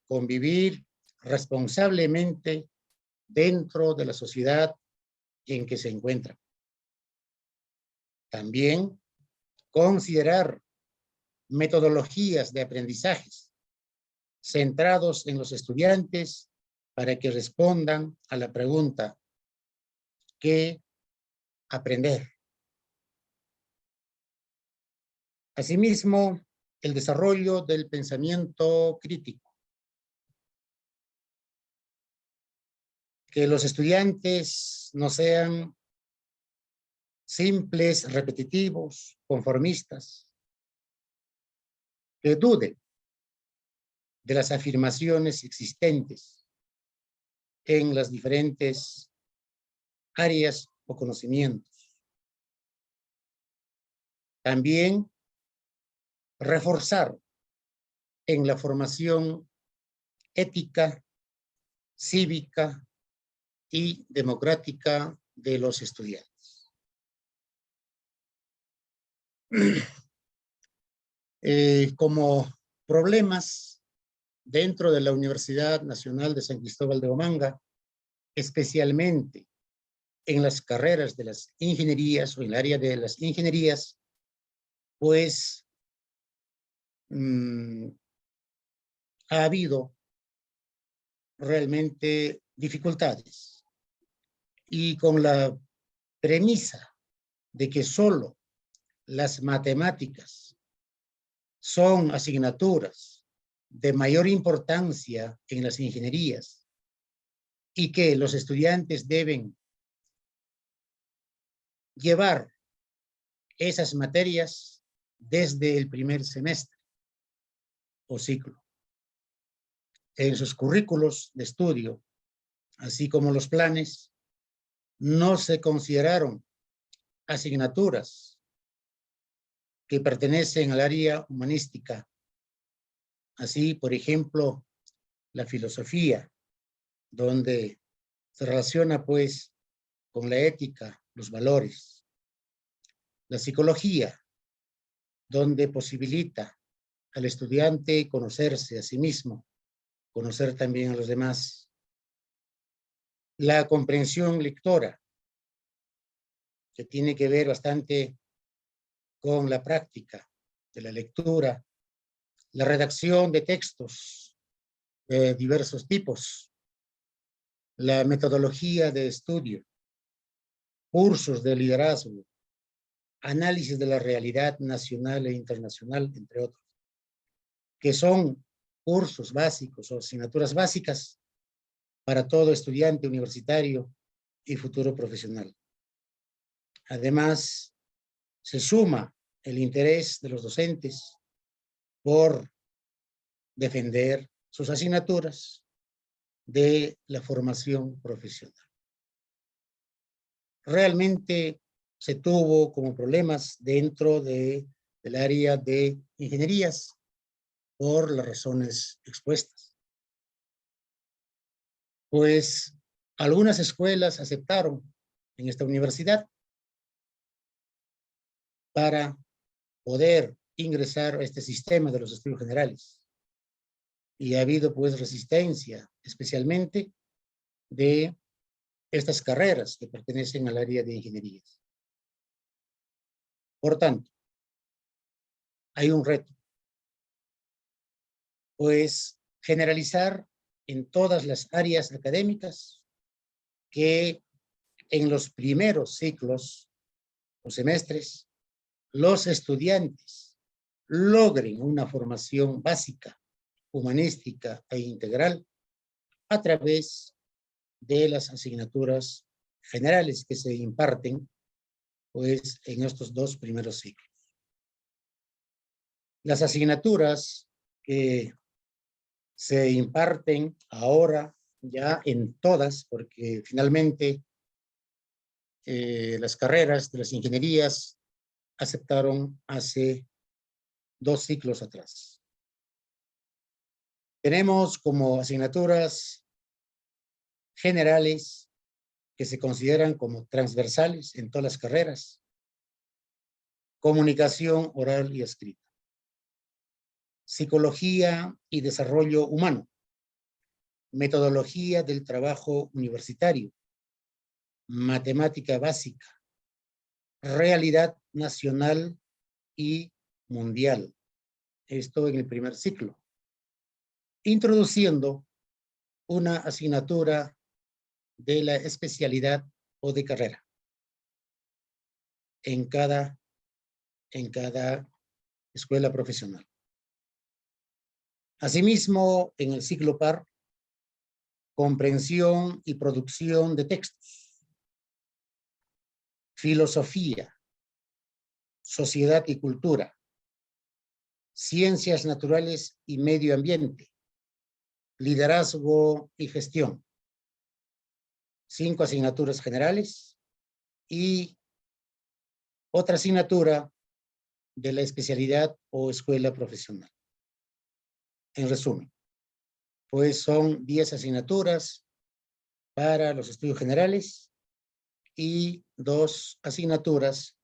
convivir responsablemente dentro de la sociedad en que se encuentran. También considerar metodologías de aprendizajes centrados en los estudiantes para que respondan a la pregunta ¿qué aprender? Asimismo, el desarrollo del pensamiento crítico. Que los estudiantes no sean simples, repetitivos, conformistas, que duden de las afirmaciones existentes en las diferentes áreas o conocimientos. También reforzar en la formación ética, cívica y democrática de los estudiantes. Como problemas dentro de la Universidad Nacional de San Cristóbal de Huamanga, especialmente en las carreras de las ingenierías o en el área de las ingenierías, pues ha habido realmente dificultades. Y con la premisa de que solo las matemáticas son asignaturas de mayor importancia en las ingenierías y que los estudiantes deben llevar esas materias desde el primer semestre o ciclo. En sus currículos de estudio, así como los planes, no se consideraron asignaturas que pertenecen al área humanística. Así, por ejemplo, la filosofía, donde se relaciona pues con la ética, los valores. La psicología, donde posibilita al estudiante conocerse a sí mismo, conocer también a los demás. La comprensión lectora, que tiene que ver bastante con la práctica de la lectura, la redacción de textos de diversos tipos, la metodología de estudio, cursos de liderazgo, análisis de la realidad nacional e internacional, entre otros, que son cursos básicos o asignaturas básicas para todo estudiante universitario y futuro profesional. Además, se suma el interés de los docentes por defender sus asignaturas de la formación profesional. Realmente se tuvo como problemas dentro del área de ingenierías por las razones expuestas. Pues algunas escuelas aceptaron en esta universidad para poder ingresar a este sistema de los estudios generales. Y ha habido pues resistencia, especialmente de estas carreras que pertenecen al área de ingenierías. Por tanto, hay un reto, pues generalizar en todas las áreas académicas que en los primeros ciclos o semestres los estudiantes logren una formación básica, humanística e integral a través de las asignaturas generales que se imparten pues en estos dos primeros ciclos. Las asignaturas que se imparten ahora ya en todas, porque finalmente las carreras de las ingenierías aceptaron hace 2 ciclos atrás. Tenemos como asignaturas generales que se consideran como transversales en todas las carreras: comunicación oral y escrita, psicología y desarrollo humano, metodología del trabajo universitario, matemática básica, realidad nacional y mundial. Esto en el primer ciclo. introduciendo una asignatura de la especialidad o de carrera en cada escuela profesional. Asimismo, en el ciclo par, comprensión y producción de textos, filosofía, sociedad y cultura, ciencias naturales y medio ambiente, liderazgo y gestión. 5 asignaturas generales y otra asignatura de la especialidad o escuela profesional. En resumen, pues son 10 asignaturas para los estudios generales y 2 asignaturas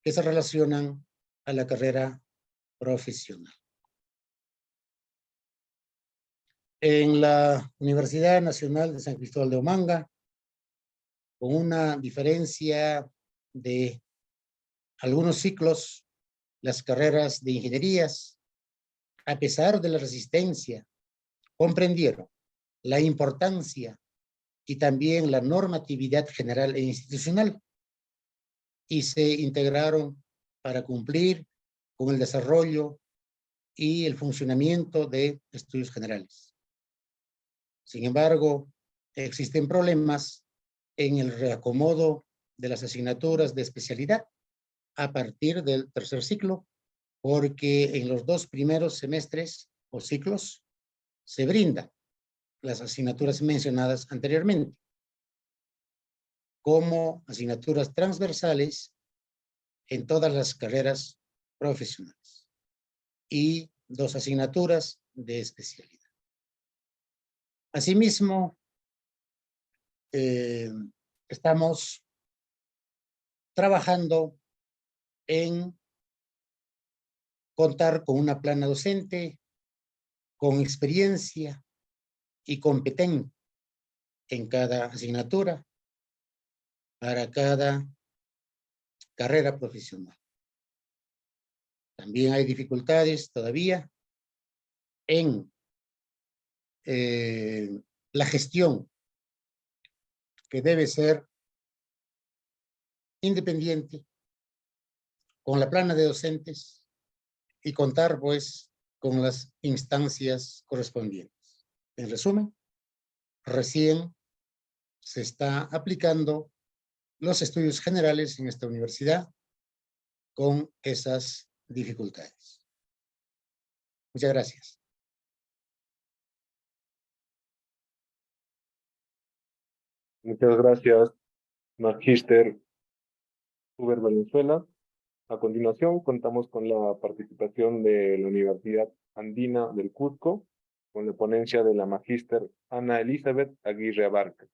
que se relacionan a la carrera profesional. En la Universidad Nacional de San Cristóbal de Huamanga, con una diferencia de algunos ciclos, las carreras de ingenierías, a pesar de la resistencia, comprendieron la importancia y también la normatividad general e institucional y se integraron para cumplir con el desarrollo y el funcionamiento de estudios generales. Sin embargo, existen problemas en el reacomodo de las asignaturas de especialidad a partir del tercer ciclo, porque en los 2 primeros semestres o ciclos se brindan las asignaturas mencionadas anteriormente como asignaturas transversales en todas las carreras profesionales y 2 asignaturas de especialidad. Asimismo, estamos trabajando en contar con una plana docente con experiencia y competente en cada asignatura para cada carrera profesional. También hay dificultades todavía en la gestión, que debe ser independiente con la plana de docentes y contar pues con las instancias correspondientes. En resumen, recién se está aplicando los estudios generales en esta universidad con esas dificultades. Muchas gracias. Muchas gracias, Magíster Huber Valenzuela. A continuación, contamos con la participación de la Universidad Andina del Cusco, con la ponencia de la Magíster Ana Elizabeth Aguirre Abarca,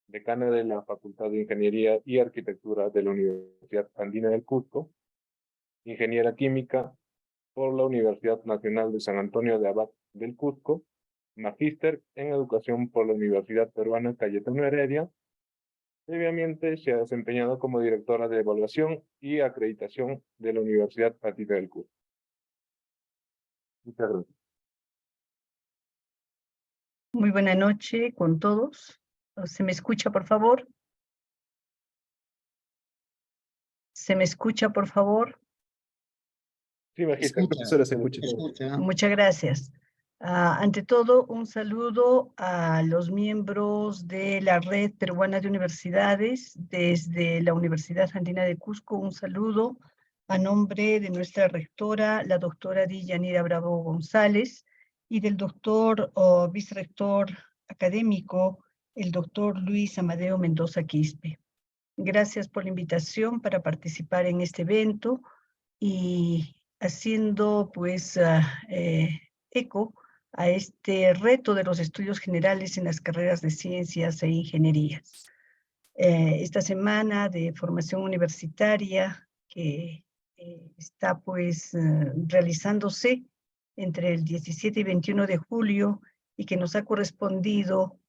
decana de la Facultad de Ingeniería y Arquitectura de la Universidad Andina del Cusco, ingeniera química por la Universidad Nacional de San Antonio de Abad del Cusco, magíster en educación por la Universidad Peruana Cayetano Heredia. Previamente se ha desempeñado como directora de evaluación y acreditación de la Universidad Andina del Cusco. Muchas gracias. Muy buena noche con todos. ¿Se me escucha, por favor? ¿Se me escucha, por favor? Sí, magíster, profesora, se escucha. Muchas gracias. Ante todo, un saludo a los miembros de la Red Peruana de Universidades desde la Universidad Andina de Cusco. Un saludo a nombre de nuestra rectora, la doctora Yanira Bravo González, y del doctor o vicerrector académico, el doctor Luis Amadeo Mendoza Quispe. Gracias por la invitación para participar en este evento y haciendo pues eco a este reto de los estudios generales en las carreras de ciencias e ingenierías. Esta semana de formación universitaria que está pues realizándose entre el 17 y 21 de julio y que nos ha correspondido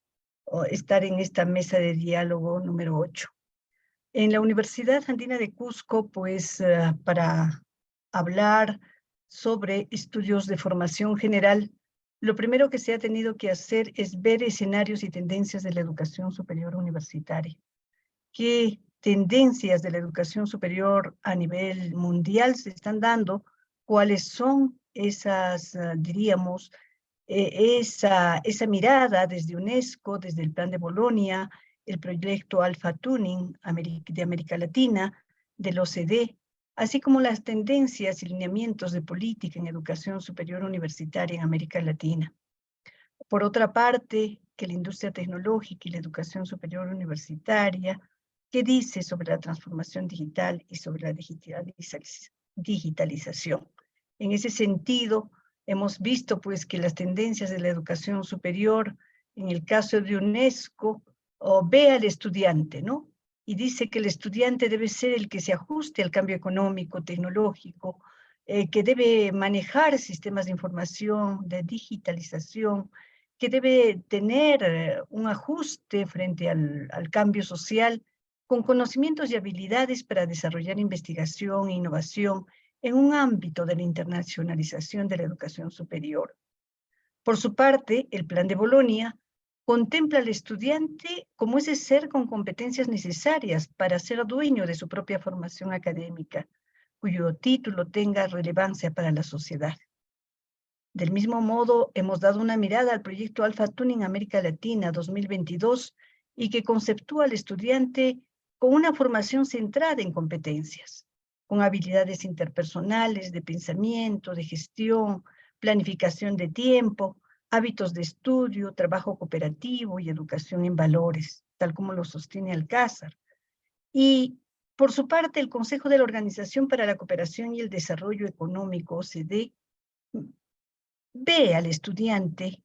estar en esta mesa de diálogo número 8. En la Universidad Andina de Cusco, pues para hablar sobre estudios de formación general, lo primero que se ha tenido que hacer es ver escenarios y tendencias de la educación superior universitaria. ¿Qué tendencias de la educación superior a nivel mundial se están dando? ¿Cuáles son esas, diríamos, esa mirada desde UNESCO, desde el Plan de Bolonia, el proyecto Alpha Tuning de América Latina, del OCDE, así como las tendencias y lineamientos de política en educación superior universitaria en América Latina? Por otra parte, que la industria tecnológica y la educación superior universitaria, ¿qué dice sobre la transformación digital y sobre la digitalización? En ese sentido, hemos visto pues que las tendencias de la educación superior, en el caso de UNESCO, ve al estudiante, ¿no? Y dice que el estudiante debe ser el que se ajuste al cambio económico, tecnológico, que debe manejar sistemas de información, de digitalización, que debe tener un ajuste frente al cambio social, con conocimientos y habilidades para desarrollar investigación e innovación en un ámbito de la internacionalización de la educación superior. Por su parte, el Plan de Bolonia contempla al estudiante como ese ser con competencias necesarias para ser dueño de su propia formación académica, cuyo título tenga relevancia para la sociedad. Del mismo modo, hemos dado una mirada al proyecto Alpha Tuning América Latina 2022 y que conceptúa al estudiante con una formación centrada en competencias, con habilidades interpersonales, de pensamiento, de gestión, planificación de tiempo, hábitos de estudio, trabajo cooperativo y educación en valores, tal como lo sostiene Alcázar. Y, por su parte, el Consejo de la Organización para la Cooperación y el Desarrollo Económico, OCDE, ve al estudiante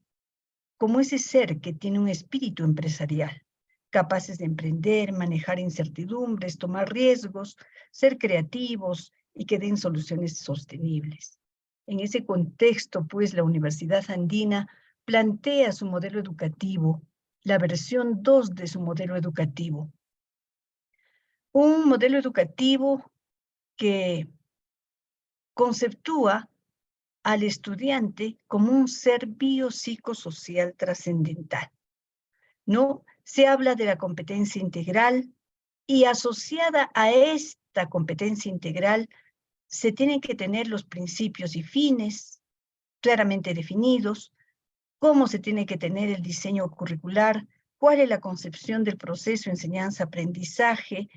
como ese ser que tiene un espíritu empresarial, capaces de emprender, manejar incertidumbres, tomar riesgos, ser creativos y que den soluciones sostenibles. En ese contexto, pues, la Universidad Andina plantea su modelo educativo, la versión 2 de su modelo educativo. Un modelo educativo que conceptúa al estudiante como un ser biopsicosocial trascendental, ¿no? Se habla de la competencia integral y asociada a esta competencia integral se tienen que tener los principios y fines claramente definidos, cómo se tiene que tener el diseño curricular, cuál es la concepción del proceso enseñanza-aprendizaje,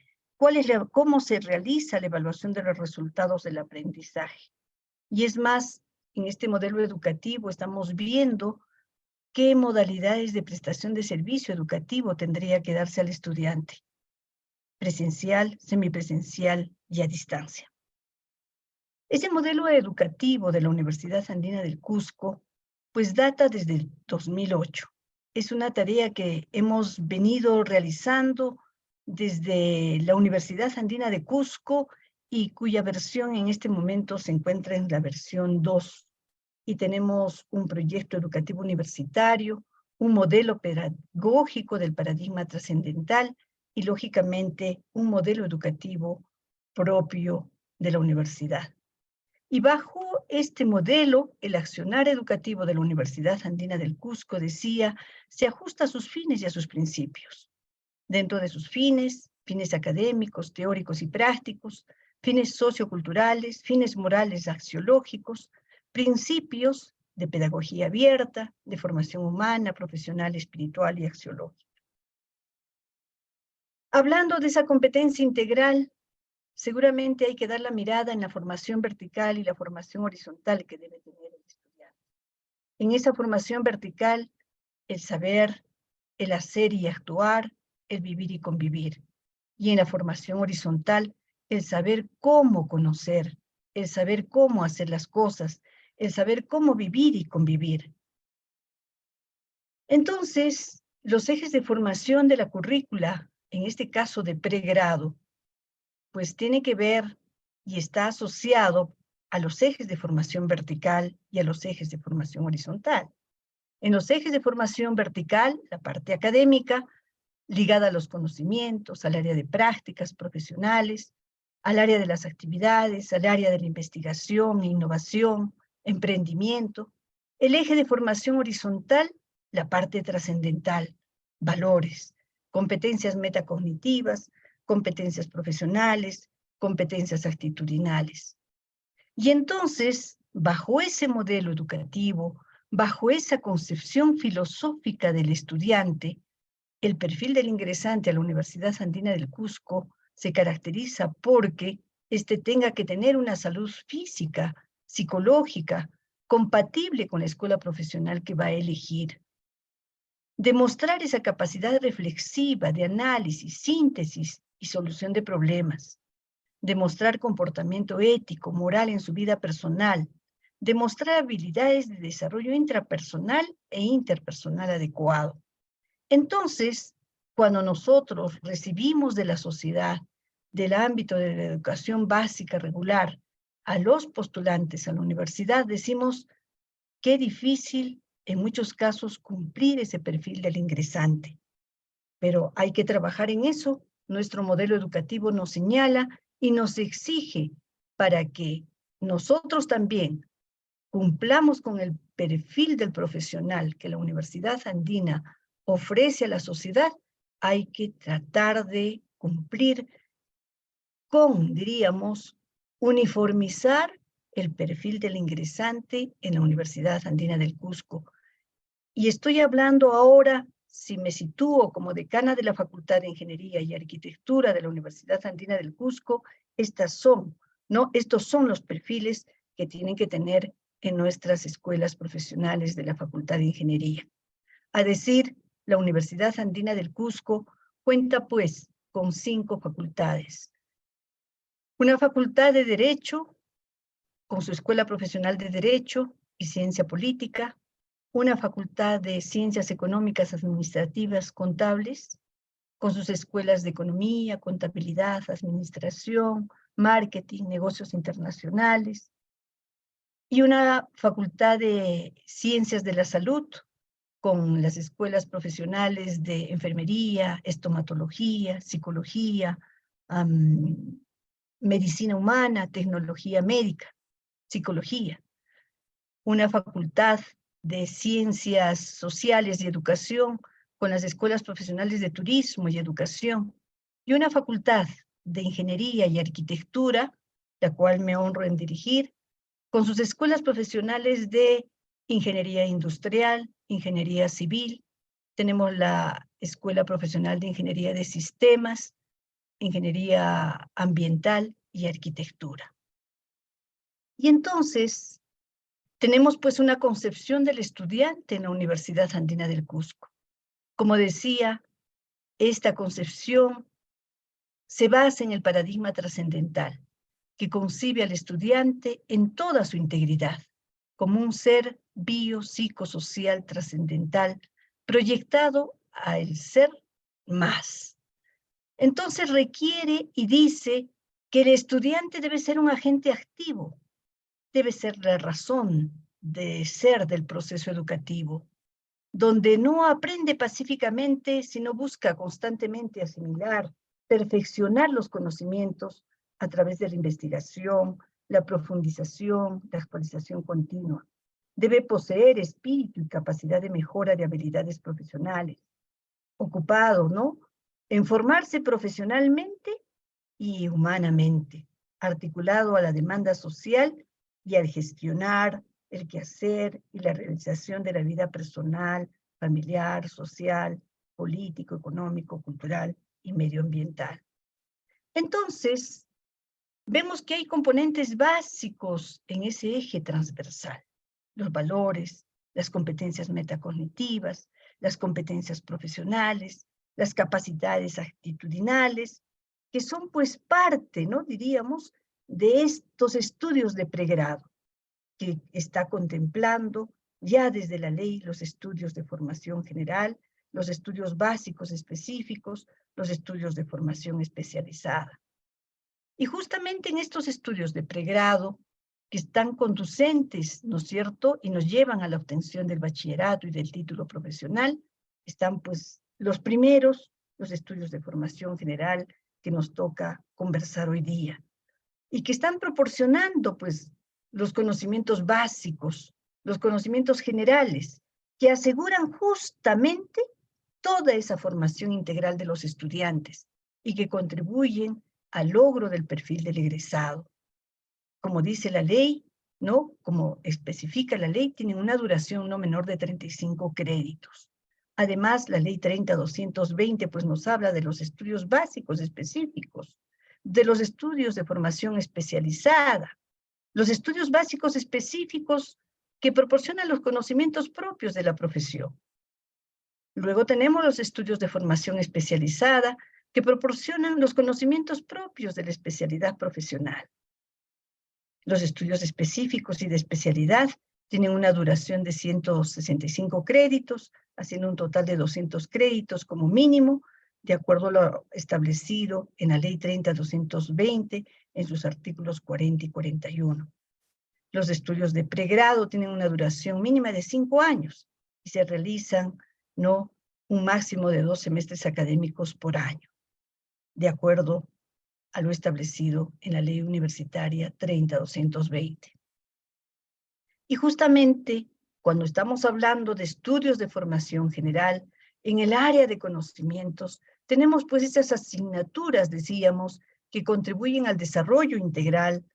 cómo se realiza la evaluación de los resultados del aprendizaje. Y es más, en este modelo educativo estamos viendo qué modalidades de prestación de servicio educativo tendría que darse al estudiante: presencial, semipresencial y a distancia. Ese modelo educativo de la Universidad Andina del Cusco, pues data desde el 2008. Es una tarea que hemos venido realizando desde la Universidad Andina de Cusco y cuya versión en este momento se encuentra en la versión 2. Y tenemos un proyecto educativo universitario, un modelo pedagógico del paradigma trascendental y, lógicamente, un modelo educativo propio de la universidad. Y bajo este modelo, el accionar educativo de la Universidad Andina del Cusco, decía, se ajusta a sus fines y a sus principios. Dentro de sus fines, fines académicos, teóricos y prácticos, fines socioculturales, fines morales axiológicos, principios de pedagogía abierta, de formación humana, profesional, espiritual y axiológica. Hablando de esa competencia integral, seguramente hay que dar la mirada en la formación vertical y la formación horizontal que debe tener el estudiante. En esa formación vertical, el saber, el hacer y actuar, el vivir y convivir. Y en la formación horizontal, el saber cómo conocer, el saber cómo hacer las cosas, el saber cómo vivir y convivir. Entonces, los ejes de formación de la currícula, en este caso de pregrado, pues tiene que ver y está asociado a los ejes de formación vertical y a los ejes de formación horizontal. En los ejes de formación vertical, la parte académica, ligada a los conocimientos, al área de prácticas profesionales, al área de las actividades, al área de la investigación, innovación, emprendimiento. El eje de formación horizontal, la parte trascendental, valores, competencias metacognitivas, competencias profesionales, competencias actitudinales. Y entonces, bajo ese modelo educativo, bajo esa concepción filosófica del estudiante, el perfil del ingresante a la Universidad Andina del Cusco se caracteriza porque éste tenga que tener una salud física, psicológica, compatible con la escuela profesional que va a elegir. Demostrar esa capacidad reflexiva de análisis, síntesis y solución de problemas. Demostrar comportamiento ético, moral en su vida personal. Demostrar habilidades de desarrollo intrapersonal e interpersonal adecuado. Entonces, cuando nosotros recibimos de la sociedad, del ámbito de la educación básica regular, a los postulantes a la universidad, decimos qué difícil en muchos casos cumplir ese perfil del ingresante. Pero hay que trabajar en eso. Nuestro modelo educativo nos señala y nos exige para que nosotros también cumplamos con el perfil del profesional que la Universidad Andina ofrece a la sociedad. Hay que tratar de cumplir con, diríamos, uniformizar el perfil del ingresante en la Universidad Andina del Cusco. Y estoy hablando ahora, si me sitúo como decana de la Facultad de Ingeniería y Arquitectura de la Universidad Andina del Cusco, estos son los perfiles que tienen que tener en nuestras escuelas profesionales de la Facultad de Ingeniería. A decir, la Universidad Andina del Cusco cuenta pues con 5 facultades. Una facultad de Derecho, con su Escuela Profesional de Derecho y Ciencia Política, una facultad de Ciencias Económicas, Administrativas, Contables, con sus escuelas de Economía, Contabilidad, Administración, Marketing, Negocios Internacionales, y una facultad de Ciencias de la Salud, con las escuelas profesionales de Enfermería, Estomatología, Psicología, Medicina Humana, Tecnología Médica, Psicología. Una facultad de Ciencias Sociales y Educación, con las escuelas profesionales de Turismo y Educación, y una facultad de Ingeniería y Arquitectura, la cual me honro en dirigir, con sus escuelas profesionales de Ingeniería Industrial, Ingeniería Civil. Tenemos la Escuela Profesional de Ingeniería de Sistemas, Ingeniería Ambiental y Arquitectura. Y entonces, tenemos pues una concepción del estudiante en la Universidad Andina del Cusco. Como decía, esta concepción se basa en el paradigma trascendental, que concibe al estudiante en toda su integridad, como un ser biopsicosocial trascendental, proyectado al ser más. Entonces requiere y dice que el estudiante debe ser un agente activo, debe ser la razón de ser del proceso educativo, donde no aprende pacíficamente, sino busca constantemente asimilar, perfeccionar los conocimientos a través de la investigación, la profundización, la actualización continua. Debe poseer espíritu y capacidad de mejora de habilidades profesionales, ocupado, ¿no?, en formarse profesionalmente y humanamente, articulado a la demanda social y al gestionar el quehacer y la realización de la vida personal, familiar, social, político, económico, cultural y medioambiental. Entonces, vemos que hay componentes básicos en ese eje transversal: los valores, las competencias metacognitivas, las competencias profesionales, las capacidades actitudinales, que son pues parte, ¿no?, diríamos, de estos estudios de pregrado, que está contemplando ya desde la ley los estudios de formación general, los estudios básicos específicos, los estudios de formación especializada. Y justamente en estos estudios de pregrado, que están conducentes, ¿no es cierto?, y nos llevan a la obtención del bachillerato y del título profesional, están pues los primeros, los estudios de formación general que nos toca conversar hoy día, y que están proporcionando pues los conocimientos básicos los conocimientos generales, que aseguran justamente toda esa formación integral de los estudiantes y que contribuyen al logro del perfil del egresado. Como dice la ley, ¿no? Como especifica la ley, tienen una duración no menor de 35 créditos. Además, la ley 30.220 pues nos habla de los estudios básicos específicos, de los estudios de formación especializada, los estudios básicos específicos que proporcionan los conocimientos propios de la profesión. Luego tenemos los estudios de formación especializada que proporcionan los conocimientos propios de la especialidad profesional. Los estudios específicos y de especialidad tienen una duración de 165 créditos, haciendo un total de 200 créditos como mínimo, de acuerdo a lo establecido en la Ley 30.220, en sus artículos 40 y 41. Los estudios de pregrado tienen una duración mínima de 5 años y se realizan, ¿no?, un máximo de 2 semestres académicos por año, de acuerdo a lo establecido en la Ley Universitaria 30.220. Y justamente cuando estamos hablando de estudios de formación general, en el área de conocimientos, tenemos pues esas asignaturas, decíamos, que contribuyen al desarrollo integral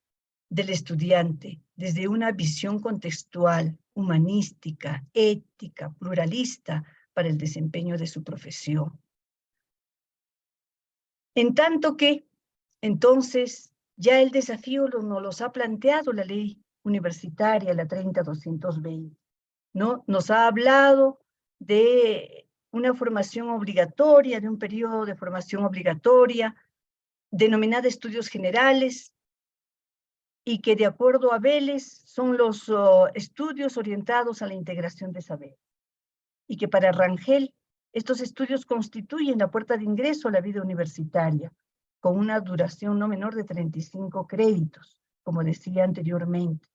del estudiante desde una visión contextual, humanística, ética, pluralista para el desempeño de su profesión. En tanto que, entonces, ya el desafío nos los ha planteado la ley universitaria, la 30.220, ¿no? Nos ha hablado de una formación obligatoria, de un periodo de formación obligatoria, denominada estudios generales, y que de acuerdo a Vélez son los estudios orientados a la integración de saber. Y que para Rangel, estos estudios constituyen la puerta de ingreso a la vida universitaria, con una duración no menor de 35 créditos, como decía anteriormente.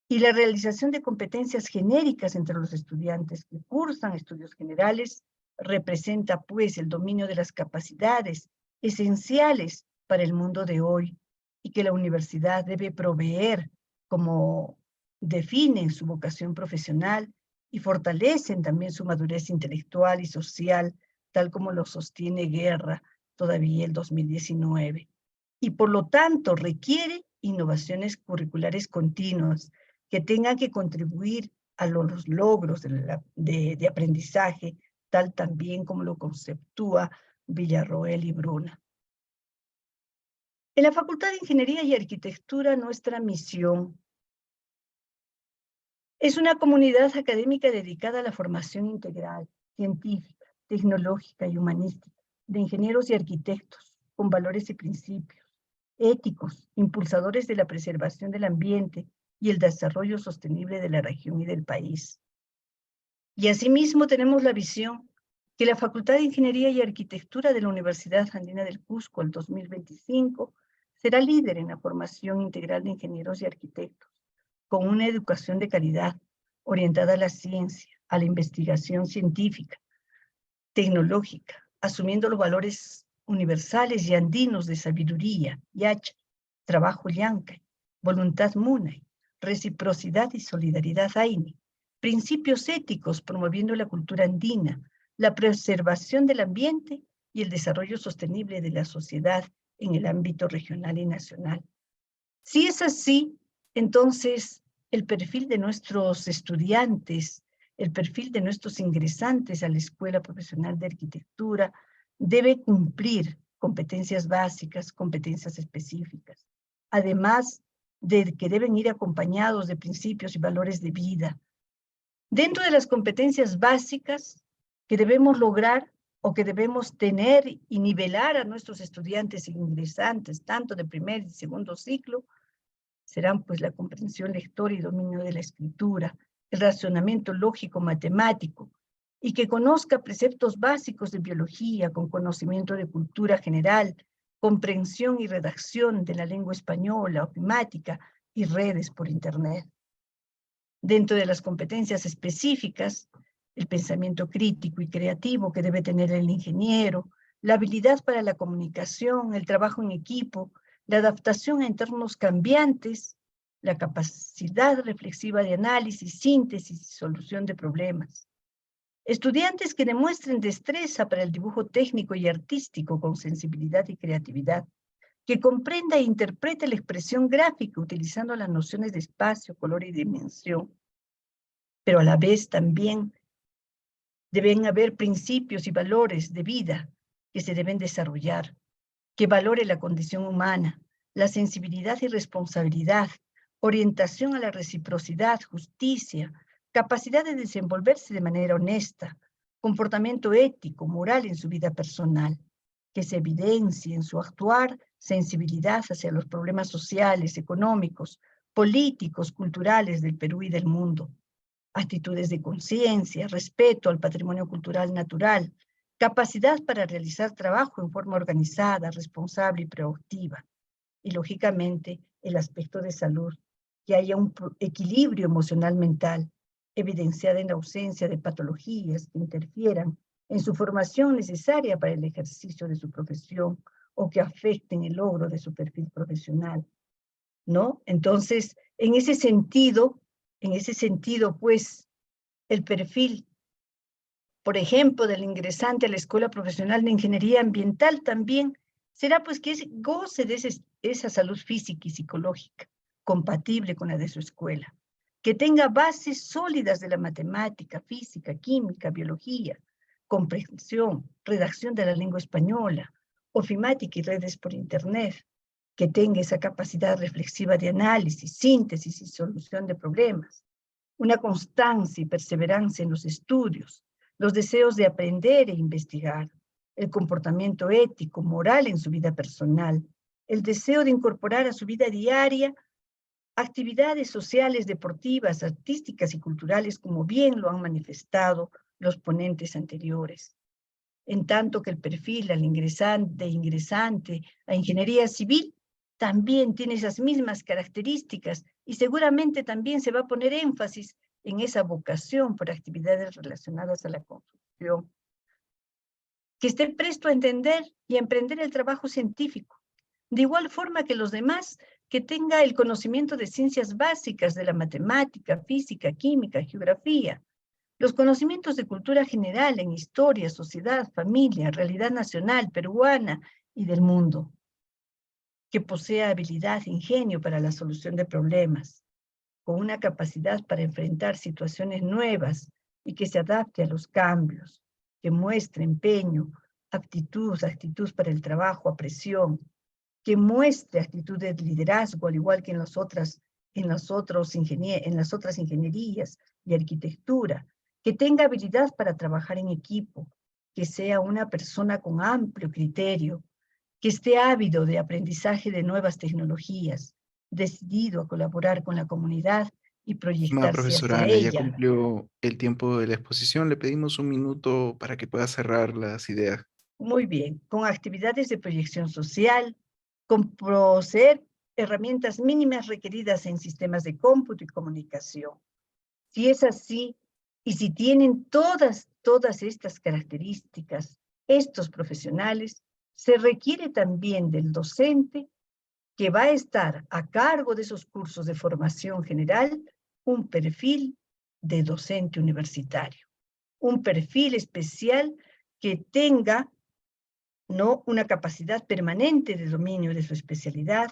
Y la realización de competencias genéricas entre los estudiantes que cursan estudios generales representa, pues, el dominio de las capacidades esenciales para el mundo de hoy y que la universidad debe proveer, como definen su vocación profesional y fortalecen también su madurez intelectual y social, tal como lo sostiene Guerra todavía el 2019. Y por lo tanto requiere innovaciones curriculares continuas que tengan que contribuir a los logros de aprendizaje, tal también como lo conceptúa Villarroel y Bruna. En la Facultad de Ingeniería y Arquitectura, nuestra misión es una comunidad académica dedicada a la formación integral, científica, tecnológica y humanística de ingenieros y arquitectos con valores y principios éticos, impulsadores de la preservación del ambiente y el desarrollo sostenible de la región y del país. Y asimismo tenemos la visión que la Facultad de Ingeniería y Arquitectura de la Universidad Andina del Cusco, el 2025, será líder en la formación integral de ingenieros y arquitectos, con una educación de calidad orientada a la ciencia, a la investigación científica, tecnológica, asumiendo los valores universales y andinos de sabiduría, yacha, trabajo llancay, voluntad munay, reciprocidad y solidaridad aini, principios éticos promoviendo la cultura andina, la preservación del ambiente y el desarrollo sostenible de la sociedad en el ámbito regional y nacional. Si es así, entonces el perfil de nuestros estudiantes, el perfil de nuestros ingresantes a la Escuela Profesional de Arquitectura debe cumplir competencias básicas, competencias específicas, además de que deben ir acompañados de principios y valores de vida. Dentro de las competencias básicas que debemos lograr o que debemos tener y nivelar a nuestros estudiantes e ingresantes, tanto de primer y segundo ciclo, serán pues la comprensión lectora y dominio de la escritura, el razonamiento lógico matemático, y que conozca preceptos básicos de biología con conocimiento de cultura general, comprensión y redacción de la lengua española, ofimática y redes por internet. Dentro de las competencias específicas, el pensamiento crítico y creativo que debe tener el ingeniero, la habilidad para la comunicación, el trabajo en equipo, la adaptación a entornos cambiantes, la capacidad reflexiva de análisis, síntesis y solución de problemas. Estudiantes que demuestren destreza para el dibujo técnico y artístico con sensibilidad y creatividad, que comprenda e interprete la expresión gráfica utilizando las nociones de espacio, color y dimensión, pero a la vez también deben haber principios y valores de vida que se deben desarrollar, que valore la condición humana, la sensibilidad y responsabilidad, orientación a la reciprocidad, justicia, capacidad de desenvolverse de manera honesta, comportamiento ético, moral en su vida personal, que se evidencie en su actuar sensibilidad hacia los problemas sociales, económicos, políticos, culturales del Perú y del mundo, actitudes de conciencia, respeto al patrimonio cultural natural, capacidad para realizar trabajo en forma organizada, responsable y proactiva. Y lógicamente el aspecto de salud, que haya un equilibrio emocional mental, evidenciada en la ausencia de patologías que interfieran en su formación necesaria para el ejercicio de su profesión o que afecten el logro de su perfil profesional, ¿no? Entonces, en ese sentido, pues, el perfil, por ejemplo, del ingresante a la Escuela Profesional de Ingeniería Ambiental también será pues que goce de esa salud física y psicológica compatible con la de su escuela, que tenga bases sólidas de la matemática, física, química, biología, comprensión, redacción de la lengua española, ofimática y redes por internet, que tenga esa capacidad reflexiva de análisis, síntesis y solución de problemas, una constancia y perseverancia en los estudios, los deseos de aprender e investigar, el comportamiento ético, moral en su vida personal, el deseo de incorporar a su vida diaria actividades sociales, deportivas, artísticas y culturales, como bien lo han manifestado los ponentes anteriores. En tanto que el perfil al ingresante a ingeniería civil también tiene esas mismas características y seguramente también se va a poner énfasis en esa vocación por actividades relacionadas a la construcción. Que esté presto a entender y a emprender el trabajo científico, de igual forma que los demás, que tenga el conocimiento de ciencias básicas de la matemática, física, química, geografía, los conocimientos de cultura general en historia, sociedad, familia, realidad nacional, peruana y del mundo, que posea habilidad e ingenio para la solución de problemas, con una capacidad para enfrentar situaciones nuevas y que se adapte a los cambios, que muestre empeño, actitud para el trabajo a presión, que muestre actitud de liderazgo, al igual que en las otras ingenierías y arquitectura, que tenga habilidad para trabajar en equipo, que sea una persona con amplio criterio, que esté ávido de aprendizaje de nuevas tecnologías, decidido a colaborar con la comunidad y Estimada proyectarse profesora hacia Ana, ya ella. cumplió el tiempo de la exposición. Le pedimos un minuto para que pueda cerrar las ideas. Muy bien, con actividades de proyección social, con poseer herramientas mínimas requeridas en sistemas de cómputo y comunicación. Si es así, y si tienen todas estas características, estos profesionales, se requiere también del docente que va a estar a cargo de esos cursos de formación general, un perfil de docente universitario, un perfil especial que tenga, ¿no?, una capacidad permanente de dominio de su especialidad,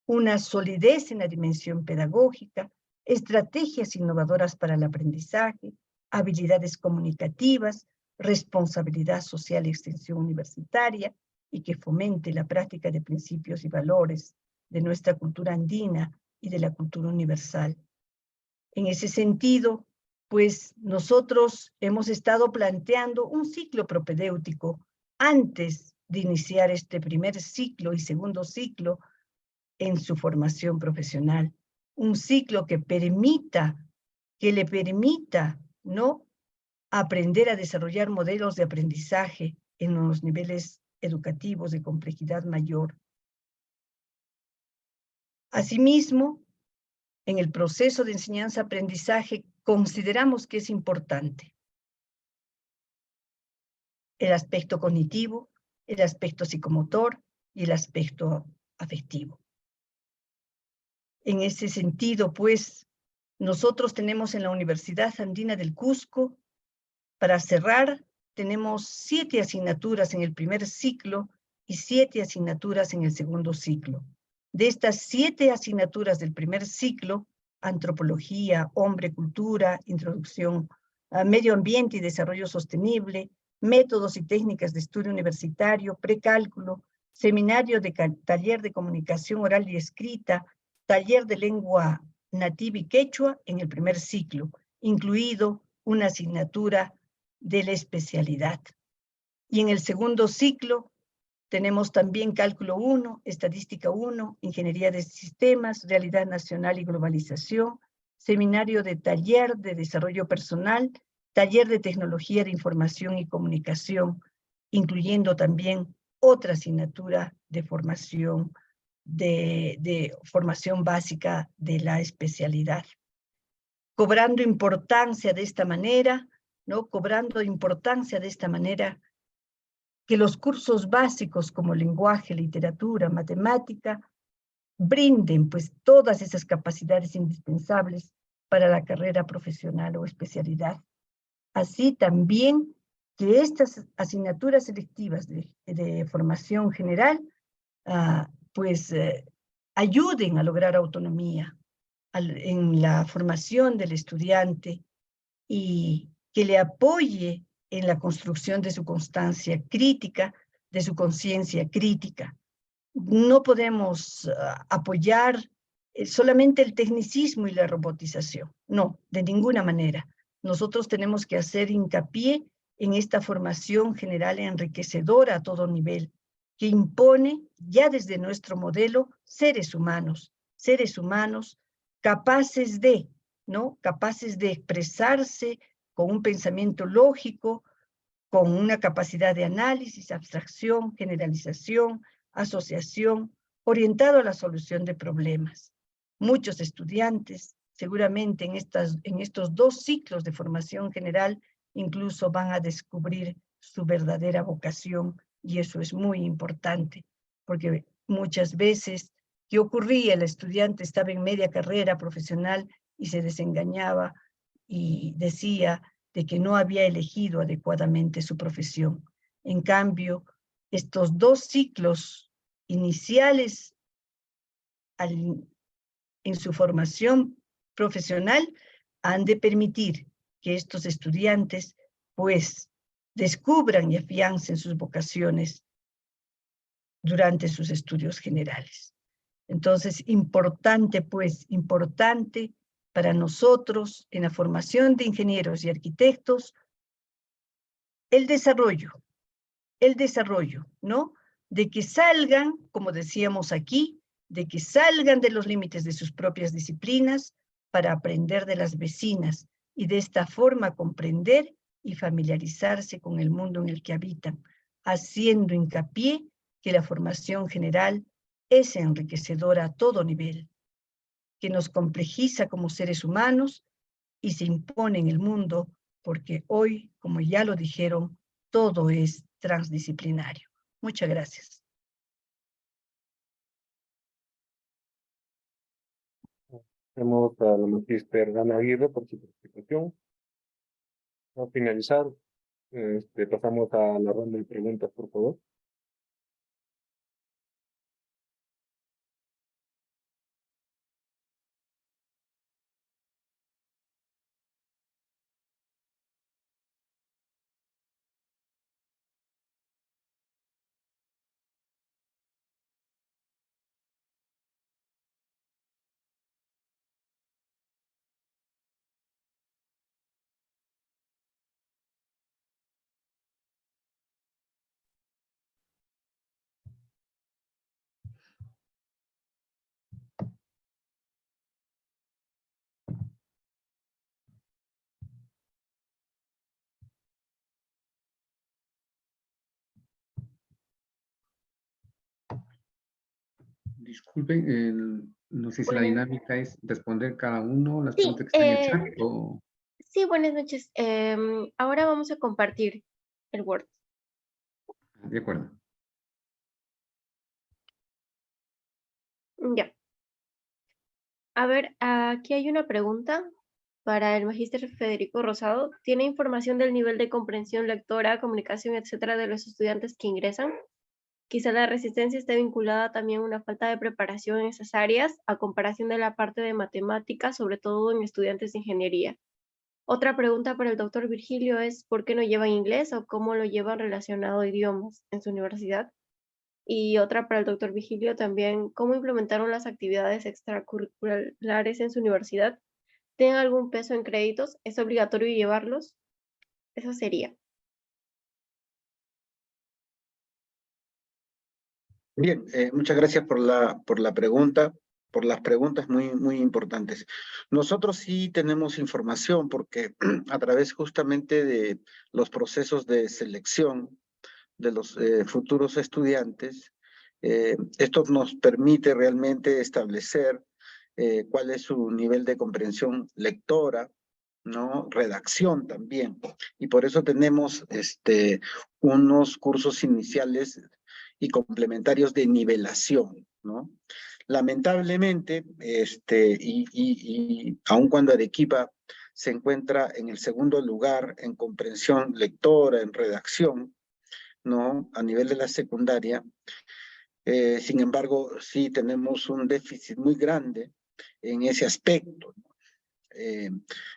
una solidez en la dimensión pedagógica, estrategias innovadoras para el aprendizaje, habilidades comunicativas, responsabilidad social y extensión universitaria, y que fomente la práctica de principios y valores de nuestra cultura andina y de la cultura universal. En ese sentido, pues nosotros hemos estado planteando un ciclo propedéutico antes de iniciar este primer ciclo y segundo ciclo en su formación profesional. Un ciclo que le permita, ¿no?, aprender a desarrollar modelos de aprendizaje en los niveles educativos de complejidad mayor. Asimismo, en el proceso de enseñanza-aprendizaje consideramos que es importante el aspecto cognitivo, el aspecto psicomotor y el aspecto afectivo. En ese sentido, pues, nosotros tenemos en la Universidad Andina del Cusco, para cerrar, tenemos 7 asignaturas en el primer ciclo y 7 asignaturas en el segundo ciclo. De estas 7 asignaturas del primer ciclo, antropología, hombre, cultura, introducción a medio ambiente y desarrollo sostenible, métodos y técnicas de estudio universitario, precálculo, seminario de taller de comunicación oral y escrita, taller de lengua nativa y quechua en el primer ciclo, incluido una asignatura de la especialidad. Y en el segundo ciclo tenemos también cálculo 1, estadística 1, ingeniería de sistemas, realidad nacional y globalización, seminario de taller de desarrollo personal, taller de tecnología de información y comunicación, incluyendo también otra asignatura de formación, de formación básica de la especialidad. Cobrando importancia de esta manera, ¿no? Cobrando importancia de esta manera, que los cursos básicos como lenguaje, literatura, matemática, brinden pues todas esas capacidades indispensables para la carrera profesional o especialidad. Así también que estas asignaturas selectivas de formación general ayuden a lograr autonomía en la formación del estudiante y que le apoye en la construcción de su constancia crítica, de su conciencia crítica. No podemos apoyar solamente el tecnicismo y la robotización. No, de ninguna manera. Nosotros tenemos que hacer hincapié en esta formación general enriquecedora a todo nivel, que impone ya desde nuestro modelo seres humanos capaces de, ¿no? Capaces de expresarse con un pensamiento lógico, con una capacidad de análisis, abstracción, generalización, asociación, orientado a la solución de problemas. Muchos estudiantes, seguramente en estos 2 ciclos de formación general, incluso van a descubrir su verdadera vocación, y eso es muy importante, porque muchas veces, ¿qué ocurría? El estudiante estaba en media carrera profesional y se desengañaba y decía de que no había elegido adecuadamente su profesión. En cambio, estos 2 ciclos iniciales en su formación profesional han de permitir que estos estudiantes pues descubran y afiancen sus vocaciones durante sus estudios generales. Entonces, importante para nosotros en la formación de ingenieros y arquitectos, el desarrollo, ¿no? De que salgan, como decíamos aquí, de que salgan de los límites de sus propias disciplinas para aprender de las vecinas y de esta forma comprender y familiarizarse con el mundo en el que habitan, haciendo hincapié que la formación general es enriquecedora a todo nivel, que nos complejiza como seres humanos y se impone en el mundo, porque hoy, como ya lo dijeron, todo es transdisciplinario. Muchas gracias. Tenemos a la magíster Ana Aguirre por su participación. Para finalizar, pasamos a la ronda de preguntas, por favor. Disculpen, no sé si la Buenas, dinámica es responder cada uno las sí, preguntas que están en el chat o... sí, buenas noches. Ahora vamos a compartir el Word. De acuerdo. Ya. A ver, aquí hay una pregunta para el magíster Federico Rosado. ¿Tiene información del nivel de comprensión lectora, comunicación, etcétera, de los estudiantes que ingresan? Quizá la resistencia esté vinculada también a una falta de preparación en esas áreas, a comparación de la parte de matemáticas, sobre todo en estudiantes de ingeniería. Otra pregunta para el doctor Virgilio es, ¿por qué no llevan inglés o cómo lo llevan relacionado a idiomas en su universidad? Y otra para el doctor Virgilio también, ¿cómo implementaron las actividades extracurriculares en su universidad? ¿Tienen algún peso en créditos? ¿Es obligatorio llevarlos? Eso sería. Bien, muchas gracias por la pregunta, por las preguntas muy importantes. Nosotros sí tenemos información porque a través justamente de los procesos de selección de los futuros estudiantes, esto nos permite realmente establecer cuál es su nivel de comprensión lectora, ¿no? Redacción también. Y por eso tenemos unos cursos iniciales y complementarios de nivelación, ¿no? Lamentablemente, aun cuando Arequipa se encuentra en el segundo lugar en comprensión lectora, en redacción, ¿no? A nivel de la secundaria, sin embargo, sí tenemos un déficit muy grande en ese aspecto, ¿no?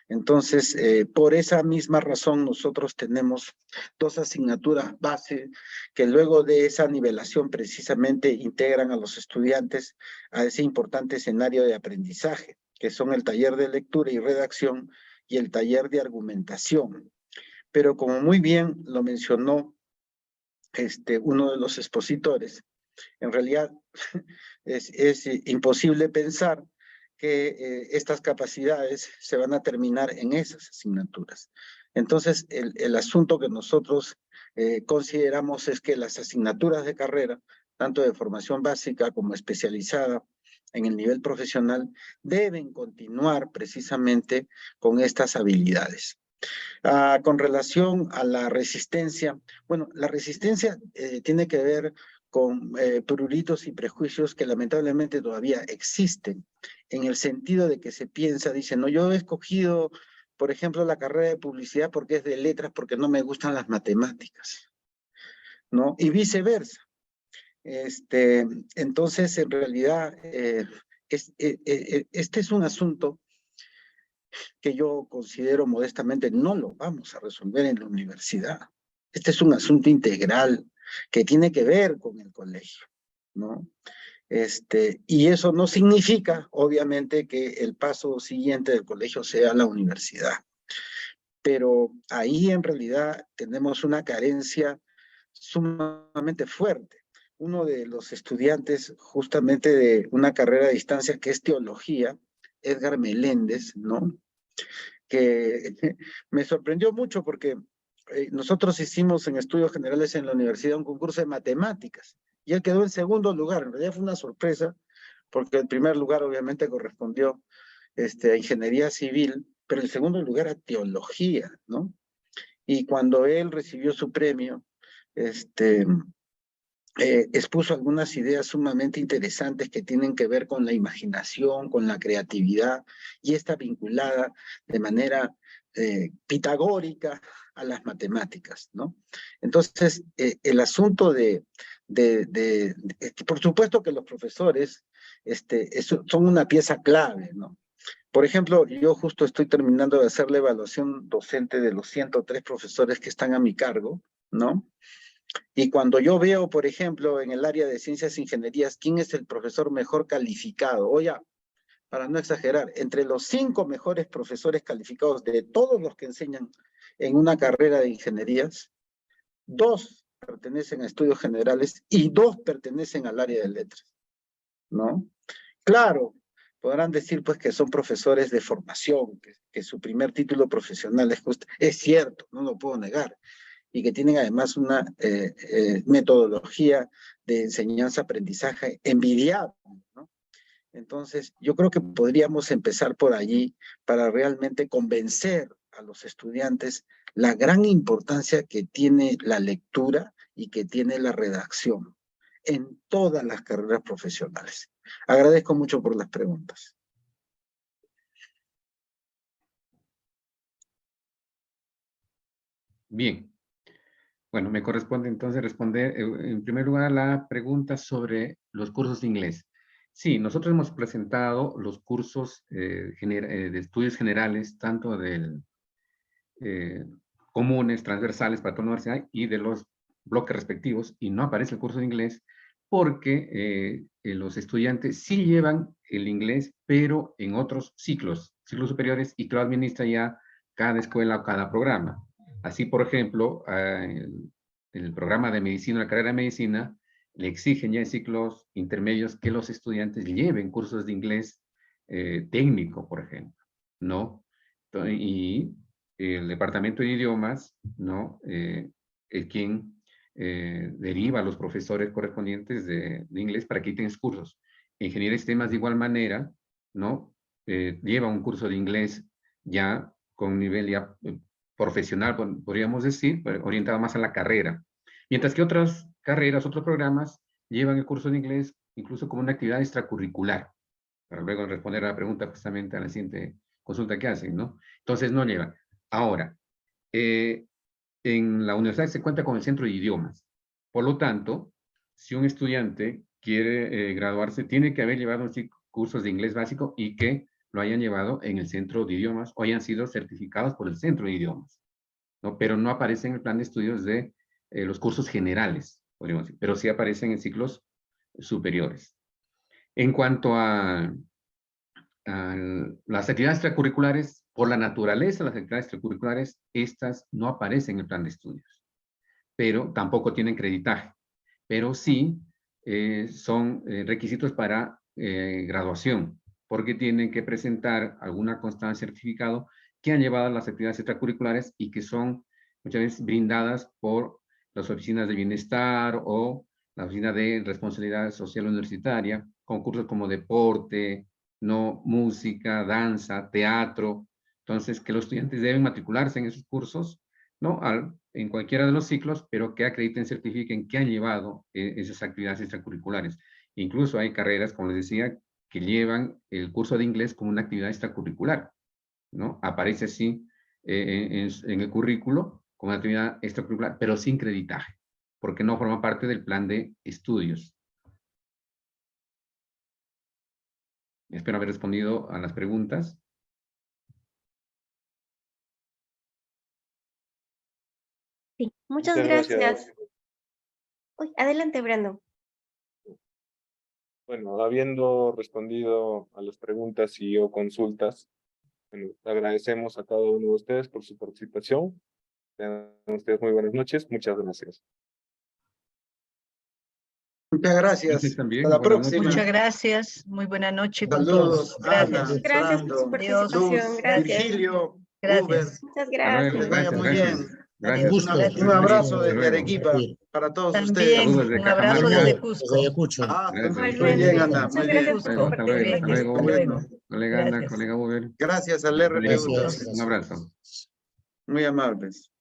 Entonces, por esa misma razón, nosotros tenemos dos asignaturas base que luego de esa nivelación precisamente integran a los estudiantes a ese importante escenario de aprendizaje, que son el taller de lectura y redacción y el taller de argumentación. Pero como muy bien lo mencionó uno de los expositores, en realidad es imposible pensar que estas capacidades se van a terminar en esas asignaturas. Entonces, el asunto que nosotros consideramos es que las asignaturas de carrera, tanto de formación básica como especializada en el nivel profesional, deben continuar precisamente con estas habilidades. Con relación a la resistencia, bueno, la resistencia tiene que ver con pruritos y prejuicios que lamentablemente todavía existen, en el sentido de que se piensa, dice, no, yo he escogido, por ejemplo, la carrera de publicidad porque es de letras, porque no me gustan las matemáticas, ¿no? Y viceversa. Entonces, en realidad, este es un asunto que yo considero modestamente no lo vamos a resolver en la universidad. Este es un asunto integral que tiene que ver con el colegio, ¿no? Y eso no significa, obviamente, que el paso siguiente del colegio sea la universidad. Pero ahí en realidad tenemos una carencia sumamente fuerte. Uno de los estudiantes justamente de una carrera a distancia que es teología, Edgar Meléndez, ¿no? Que me sorprendió mucho porque nosotros hicimos en estudios generales en la universidad un concurso de matemáticas y él quedó en segundo lugar. En realidad fue una sorpresa porque el primer lugar obviamente correspondió a ingeniería civil, pero el segundo lugar a teología, ¿no? Y cuando él recibió su premio, expuso algunas ideas sumamente interesantes que tienen que ver con la imaginación, con la creatividad, y está vinculada de manera pitagórica a las matemáticas, ¿no? Entonces, el asunto por supuesto que los profesores son una pieza clave, ¿no? Por ejemplo, yo justo estoy terminando de hacer la evaluación docente de los 103 profesores que están a mi cargo, ¿no? Y cuando yo veo, por ejemplo, en el área de ciencias e ingenierías, quién es el profesor mejor calificado, o ya, para no exagerar, entre los 5 mejores profesores calificados de todos los que enseñan en una carrera de ingenierías, 2 pertenecen a estudios generales y 2 pertenecen al área de letras, ¿no? Claro, podrán decir pues que son profesores de formación, que su primer título profesional es cierto, no lo puedo negar, y que tienen además una metodología de enseñanza-aprendizaje envidiable, ¿no? Entonces, yo creo que podríamos empezar por allí para realmente convencer a los estudiantes la gran importancia que tiene la lectura y que tiene la redacción en todas las carreras profesionales. Agradezco mucho por las preguntas. Bien. Bueno, me corresponde entonces responder en primer lugar la pregunta sobre los cursos de inglés. Sí, nosotros hemos presentado los cursos de estudios generales, tanto del comunes, transversales para toda la universidad y de los bloques respectivos, y no aparece el curso de inglés porque los estudiantes sí llevan el inglés, pero en otros ciclos superiores, y que lo administra ya cada escuela o cada programa. Así, por ejemplo, el programa de medicina, la carrera de medicina, le exigen ya en ciclos intermedios que los estudiantes lleven cursos de inglés técnico, por ejemplo, ¿no? Y el departamento de idiomas, ¿no? Es quien deriva a los profesores correspondientes de inglés para que tengan cursos. Ingeniería de sistemas de igual manera, ¿no? Lleva un curso de inglés ya con nivel ya profesional, podríamos decir, orientado más a la carrera. Mientras que otras carreras, otros programas, llevan el curso de inglés incluso como una actividad extracurricular, para luego responder a la pregunta justamente a la siguiente consulta que hacen, ¿no? Entonces no llevan. Ahora, en la universidad se cuenta con el centro de idiomas. Por lo tanto, si un estudiante quiere graduarse, tiene que haber llevado cursos de inglés básico y que lo hayan llevado en el centro de idiomas o hayan sido certificados por el centro de idiomas, ¿no? Pero no aparece en el plan de estudios de los cursos generales, podríamos decir, pero sí aparecen en ciclos superiores. En cuanto a las actividades extracurriculares, por la naturaleza de las actividades extracurriculares, estas no aparecen en el plan de estudios, pero tampoco tienen creditaje, pero sí son requisitos para graduación, porque tienen que presentar alguna constancia certificado que han llevado las actividades extracurriculares y que son muchas veces brindadas por las oficinas de bienestar o la oficina de responsabilidad social universitaria, concursos como deporte, no música, danza, teatro. Entonces, que los estudiantes deben matricularse en esos cursos, ¿no? En cualquiera de los ciclos, pero que acrediten, certifiquen que han llevado esas actividades extracurriculares. Incluso hay carreras, como les decía, que llevan el curso de inglés como una actividad extracurricular, ¿no? Aparece así en el currículo como una actividad extracurricular, pero sin creditaje, porque no forma parte del plan de estudios. Espero haber respondido a las preguntas. Sí, muchas Muchas gracias. gracias. Uy, adelante, Brando. Bueno, habiendo respondido a las preguntas y o consultas, bueno, agradecemos a cada uno de ustedes por su participación. Tengan ustedes muy buenas noches. Muchas gracias. Muchas gracias. También, Hasta la buenas próxima. Muchas gracias. Muy buena noche con Saludos, todos. Gracias. Ana, Gracias por su Brando, participación. Luz, Gracias. Virgilio, Gracias. Uber. Muchas Hasta luego, Que les gracias. vaya muy gracias. bien. Gracias. Gusto. Un abrazo Hasta desde luego. Arequipa para todos También ustedes. Saludos de un abrazo Cajamarca. desde Desde Cusco. Ayacucho. Ah, Gracias. muy Igualmente. bien, Ana, Muchas muy gracias bien. por su Hasta luego, hasta participación. luego. Hasta luego. Colega Ana, Gracias. colega Uber. Gracias al RPU. Gracias. Un abrazo. Muy amables.